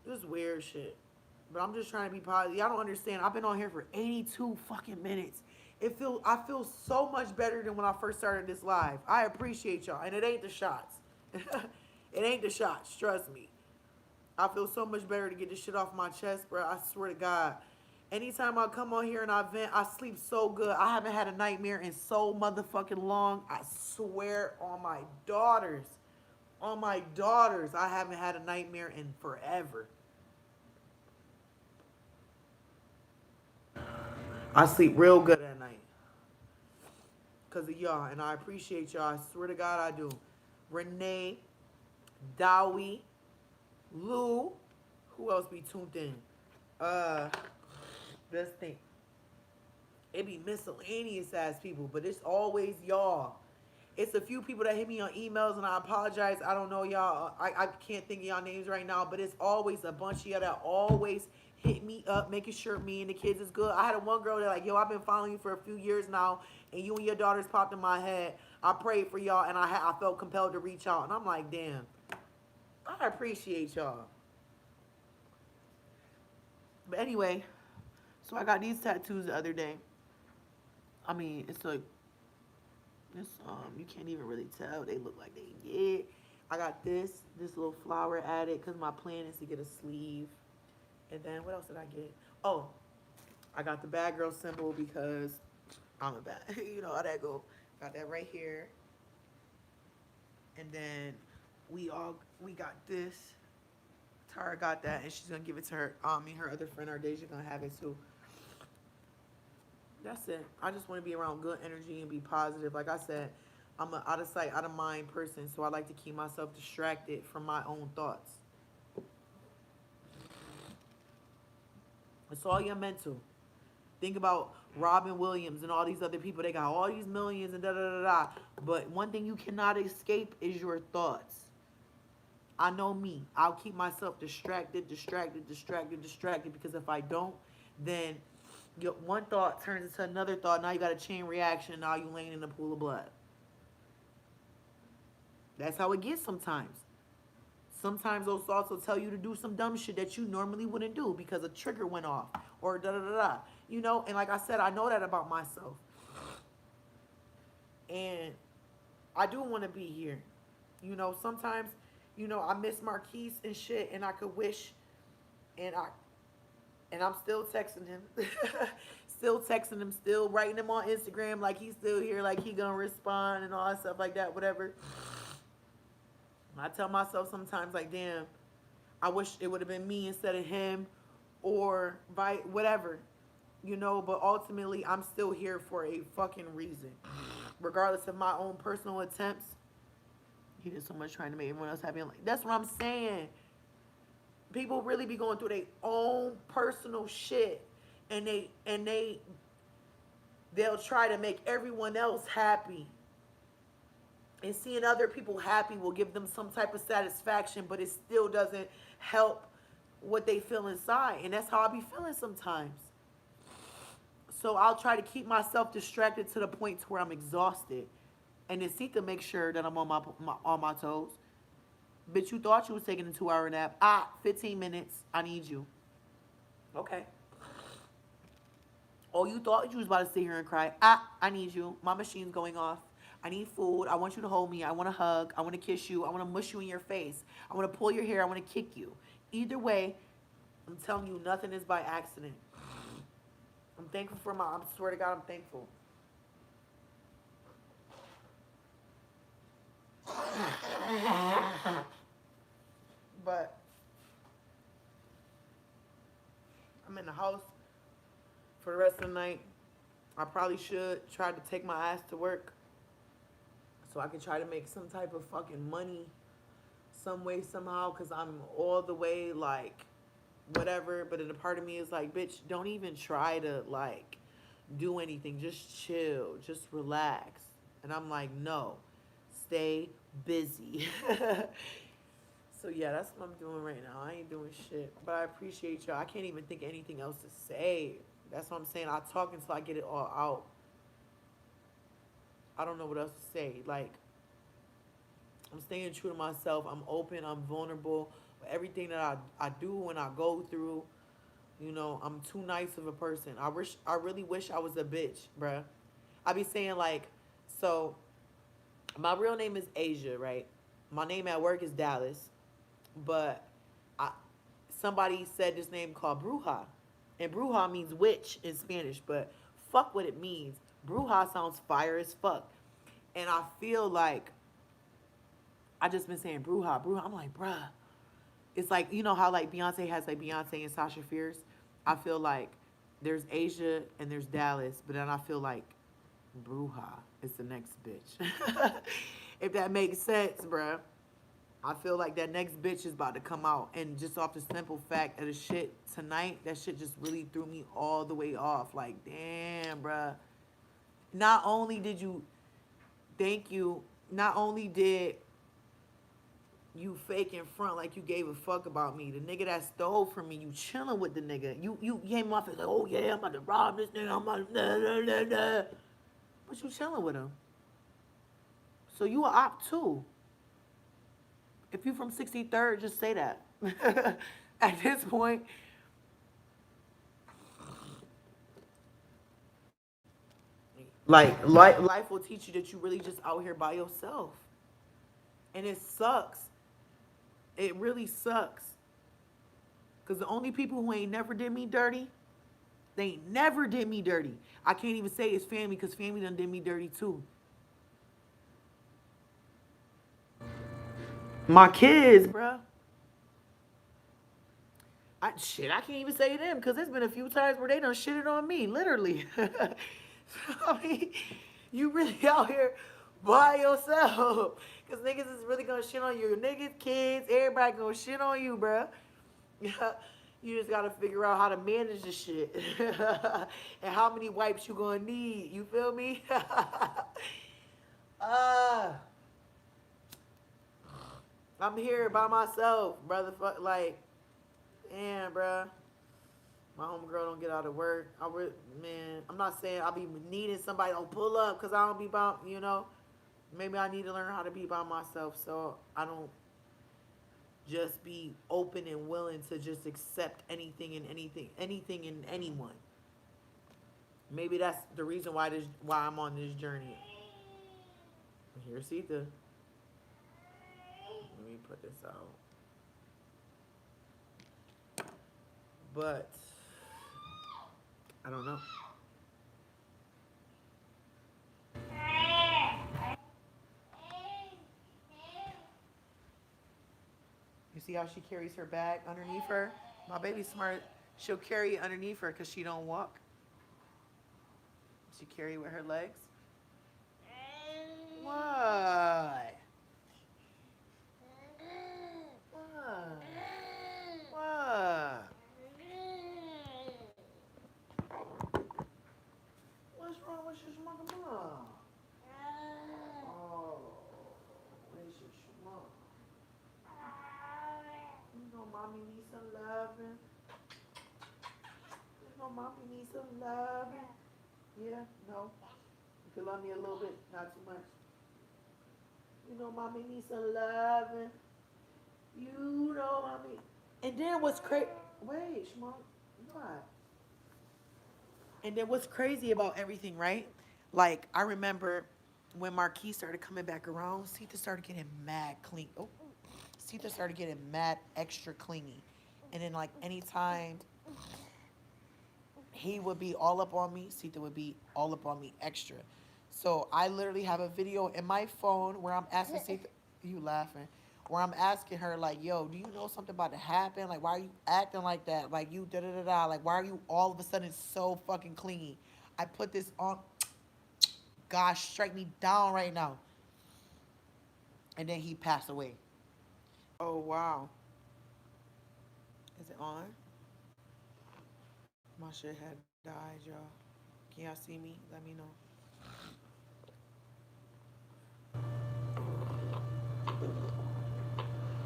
this is weird shit. But I'm just trying to be positive. Y'all don't understand. I've been on here for 82 fucking minutes. I feel so much better than when I first started this live. I appreciate y'all. And it ain't the shots. It ain't the shots. Trust me. I feel so much better to get this shit off my chest, bro. I swear to God. Anytime I come on here and I vent, I sleep so good. I haven't had a nightmare in so motherfucking long. I swear on my daughters. On my daughters, I haven't had a nightmare in forever. I sleep real good at night. Because of y'all. And I appreciate y'all. I swear to God I do. Renee, Dowie, Lou. Who else be tuned in? Let's think. It be miscellaneous ass people, but it's always y'all. It's a few people that hit me on emails, and I apologize. I don't know y'all. I can't think of y'all names right now, but it's always a bunch of y'all that always hit me up, making sure me and the kids is good. I had one girl that like, yo, I've been following you for a few years now, and you and your daughters popped in my head. I prayed for y'all, and I felt compelled to reach out, and I'm like, damn, I appreciate y'all. But anyway, so I got these tattoos the other day. I mean, it's like, you can't even really tell. They look like they get. I got this little flower added because my plan is to get a sleeve. And then what else did I get? Oh, I got the bad girl symbol because I'm a bad. You know how that go. Got that right here. And then we got this. Tara got that, and she's gonna give it to her. Her other friend, Ardesia, gonna have it too. That's it. I just want to be around good energy and be positive. Like I said, I'm an out of sight, out of mind person, so I like to keep myself distracted from my own thoughts. It's all your mental. Think about Robin Williams and all these other people. They got all these millions and da-da-da-da. But one thing you cannot escape is your thoughts. I know me. I'll keep myself distracted, because if I don't, then one thought turns into another thought. Now you got a chain reaction. Now you laying in a pool of blood. That's how it gets sometimes. Sometimes those thoughts will tell you to do some dumb shit that you normally wouldn't do because a trigger went off or da da da da. You know, and like I said, I know that about myself. And I do want to be here. You know, sometimes, I miss Marquise and shit, and I could wish, and I'm still texting him, still texting him, still writing him on Instagram like he's still here, like he gonna respond and all that stuff like that, whatever. I tell myself sometimes like, damn, I wish it would have been me instead of him, or by whatever, But ultimately, I'm still here for a fucking reason, regardless of my own personal attempts. He did so much trying to make everyone else happy. Like, that's what I'm saying. People really be going through their own personal shit, and they'll try to make everyone else happy. And seeing other people happy will give them some type of satisfaction, but it still doesn't help what they feel inside. And that's how I be feeling sometimes. So I'll try to keep myself distracted to the point to where I'm exhausted, and then seek to make sure that I'm on my toes. Bitch, you thought you was taking a 2 hour nap. 15 minutes. I need you. Okay. Oh, you thought you was about to sit here and cry. I need you. My machine's going off. I need food. I want you to hold me. I want to hug. I want to kiss you. I want to mush you in your face. I want to pull your hair. I want to kick you. Either way, I'm telling you, nothing is by accident. I'm thankful for I swear to God, I'm thankful. But I'm in the house for the rest of the night. I probably should try to take my ass to work so I can try to make some type of fucking money some way, somehow, because I'm all the way like whatever. But then a part of me is like, bitch, don't even try to like do anything. Just chill. Just relax. And I'm like, no, stay busy. So yeah, that's what I'm doing right now. I ain't doing shit. But I appreciate y'all. I can't even think of anything else to say. That's what I'm saying. I talk until I get it all out. I don't know what else to say. Like, I'm staying true to myself. I'm open. I'm vulnerable. Everything that I do and I go through, I'm too nice of a person. I really wish I was a bitch, bruh. I be saying like, so my real name is Asia, right? My name at work is Dallas, but I somebody said this name called Bruja, and Bruja means witch in Spanish, but fuck what it means. Bruja sounds fire as fuck, and I feel like I just been saying Bruja, Bruja. I'm like, bruh. It's like, how like Beyonce has like Beyonce and Sasha Fierce. I feel like there's Asia and there's Dallas, but then I feel like Bruja is the next bitch. If that makes sense, bruh. I feel like that next bitch is about to come out. And just off the simple fact of the shit tonight, that shit just really threw me all the way off. Like, damn, bruh. Not only did you, thank you, not only did you fake in front like you gave a fuck about me. The nigga that stole from me, you chilling with the nigga. You came off as like, oh yeah, I'm about to rob this nigga. I'm about to, nah, nah, nah, nah. But you chilling with him. So you a op too. If you from 63rd, just say that. At this point, like life will teach you that you really just out here by yourself. And it sucks. It really sucks. Because the only people who ain't never did me dirty, they ain't never did me dirty. I can't even say it's family because family done did me dirty too. My kids, bruh. I can't even say them because there's been a few times where they done shitted on me, literally. I mean, you really out here by yourself. Because niggas is really going to shit on you. Niggas, kids, everybody going to shit on you, bruh. You just got to figure out how to manage the shit. And how many wipes you going to need. You feel me? uh, I'm here by myself, brother. Like, damn, bruh. My homegirl don't get out of work. Man, I'm not saying I'll be needing somebody to pull up because I don't be by. Maybe I need to learn how to be by myself so I don't just be open and willing to just accept anything and anyone. Maybe that's the reason why I'm on this journey. Here's Sita. Let me put this out. But I don't know. You see how she carries her bag underneath her? My baby's smart. She'll carry it underneath her because she don't walk. She carry it with her legs. What? What? What? What's wrong with your mom? Oh, where's your mom? You know, mommy needs some loving. You know, mommy needs some loving. Yeah, no. You can love me a little bit, not too much. You know, mommy needs some loving. You know, mommy. And then what's crazy? Wait, Shmon, what? And then what's crazy about everything, right? Like I remember when Marquis started coming back around, Sita started getting mad clean. Oh, Sita started getting mad extra clingy. And then like anytime he would be all up on me, Sita would be all up on me extra. So I literally have a video in my phone where I'm asking Sita, you laughing, where I'm asking her like, yo, do you know something about to happen? Like, why are you acting like that? Like you da da da da. Like, why are you all of a sudden so fucking clingy? I put this on. Gosh, strike me down right now. And then he passed away. Oh wow. Is it on? My shit had died, y'all. Can y'all see me? Let me know.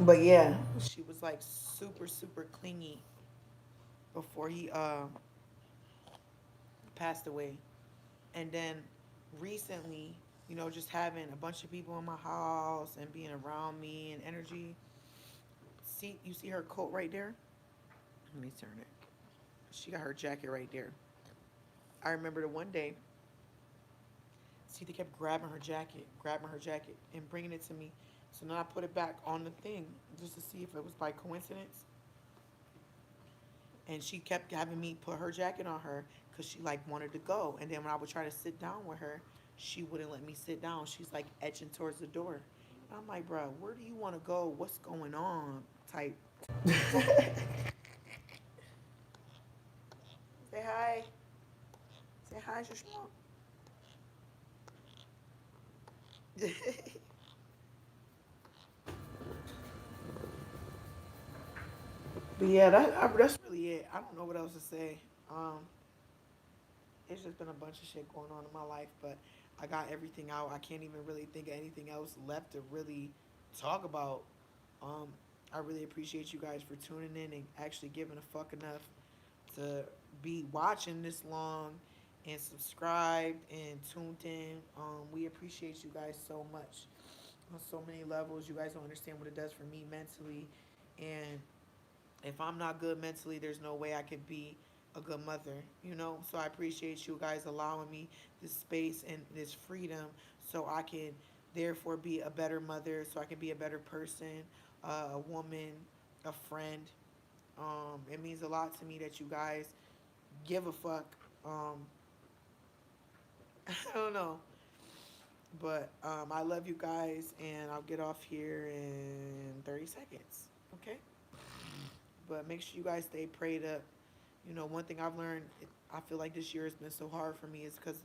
But yeah, she was like super super clingy before he passed away. And then recently, just having a bunch of people in my house and being around me and energy. See, you see her coat right there? Let me turn it. She got her jacket right there. I remember the one day, Sita kept grabbing her jacket, and bringing it to me. So then I put it back on the thing just to see if it was by coincidence. And she kept having me put her jacket on her because she like wanted to go. And then when I would try to sit down with her, she wouldn't let me sit down. She's like edging towards the door. And I'm like, bro, where do you want to go? What's going on? Type. Say hi. Say hi, Shashma. But yeah, that's really it. I don't know what else to say. Um, it's just been a bunch of shit going on in my life, but I got everything out. I can't even really think of anything else left to really talk about. Um, I really appreciate you guys for tuning in and actually giving a fuck enough to be watching this long and subscribed and tuned in. We appreciate you guys so much on so many levels. You guys don't understand what it does for me mentally, and if I'm not good mentally, there's no way I could be a good mother. So I appreciate you guys allowing me this space and this freedom so I can therefore be a better mother, so I can be a better person, a woman, a friend. It means a lot to me that you guys give a fuck. Um, I don't know. But I love you guys, and I'll get off here in 30 seconds. Okay? But make sure you guys stay prayed up. One thing I've learned, I feel like this year has been so hard for me is because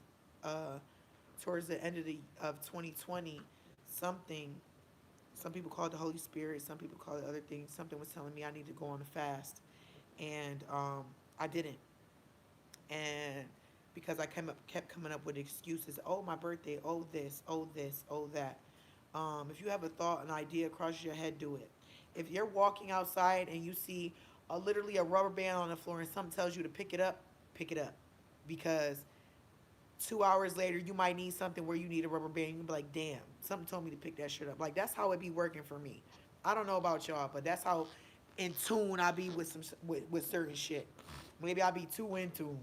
towards the end of 2020, something, some people call it the Holy Spirit, some people call it other things. Something was telling me I need to go on a fast, and I didn't. And because I kept coming up with excuses. Oh, my birthday. Oh, this. Oh, this. Oh, that. If you have a thought, an idea across your head, do it. If you're walking outside and you see literally a rubber band on the floor and something tells you to pick it up, pick it up. Because 2 hours later, you might need something where you need a rubber band. You can be like, damn, something told me to pick that shit up. Like, that's how it be working for me. I don't know about y'all, but that's how in tune I be with with certain shit. Maybe I be too in tune.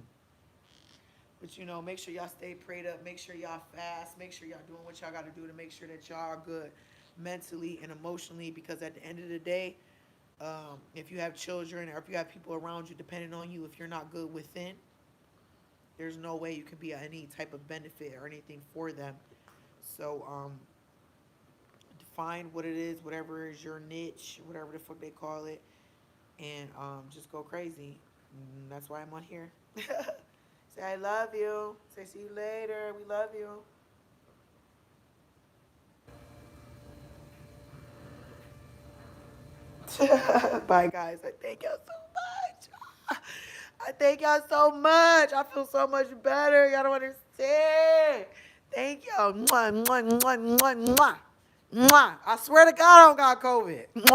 But make sure y'all stay prayed up. Make sure y'all fast. Make sure y'all doing what y'all got to do to make sure that y'all are good mentally and emotionally. Because at the end of the day, if you have children or if you have people around you depending on you, if you're not good within, there's no way you can be any type of benefit or anything for them. So define what it is, whatever is your niche, whatever the fuck they call it, and just go crazy. That's why I'm on here. Say I love you. Say see you later. We love you. Bye, guys. I thank y'all so much. I thank y'all so much. I feel so much better. Y'all don't understand. Thank y'all. Mwah, mwah, mwah, mwah, mwah. Mwah. I swear to God, I don't got COVID.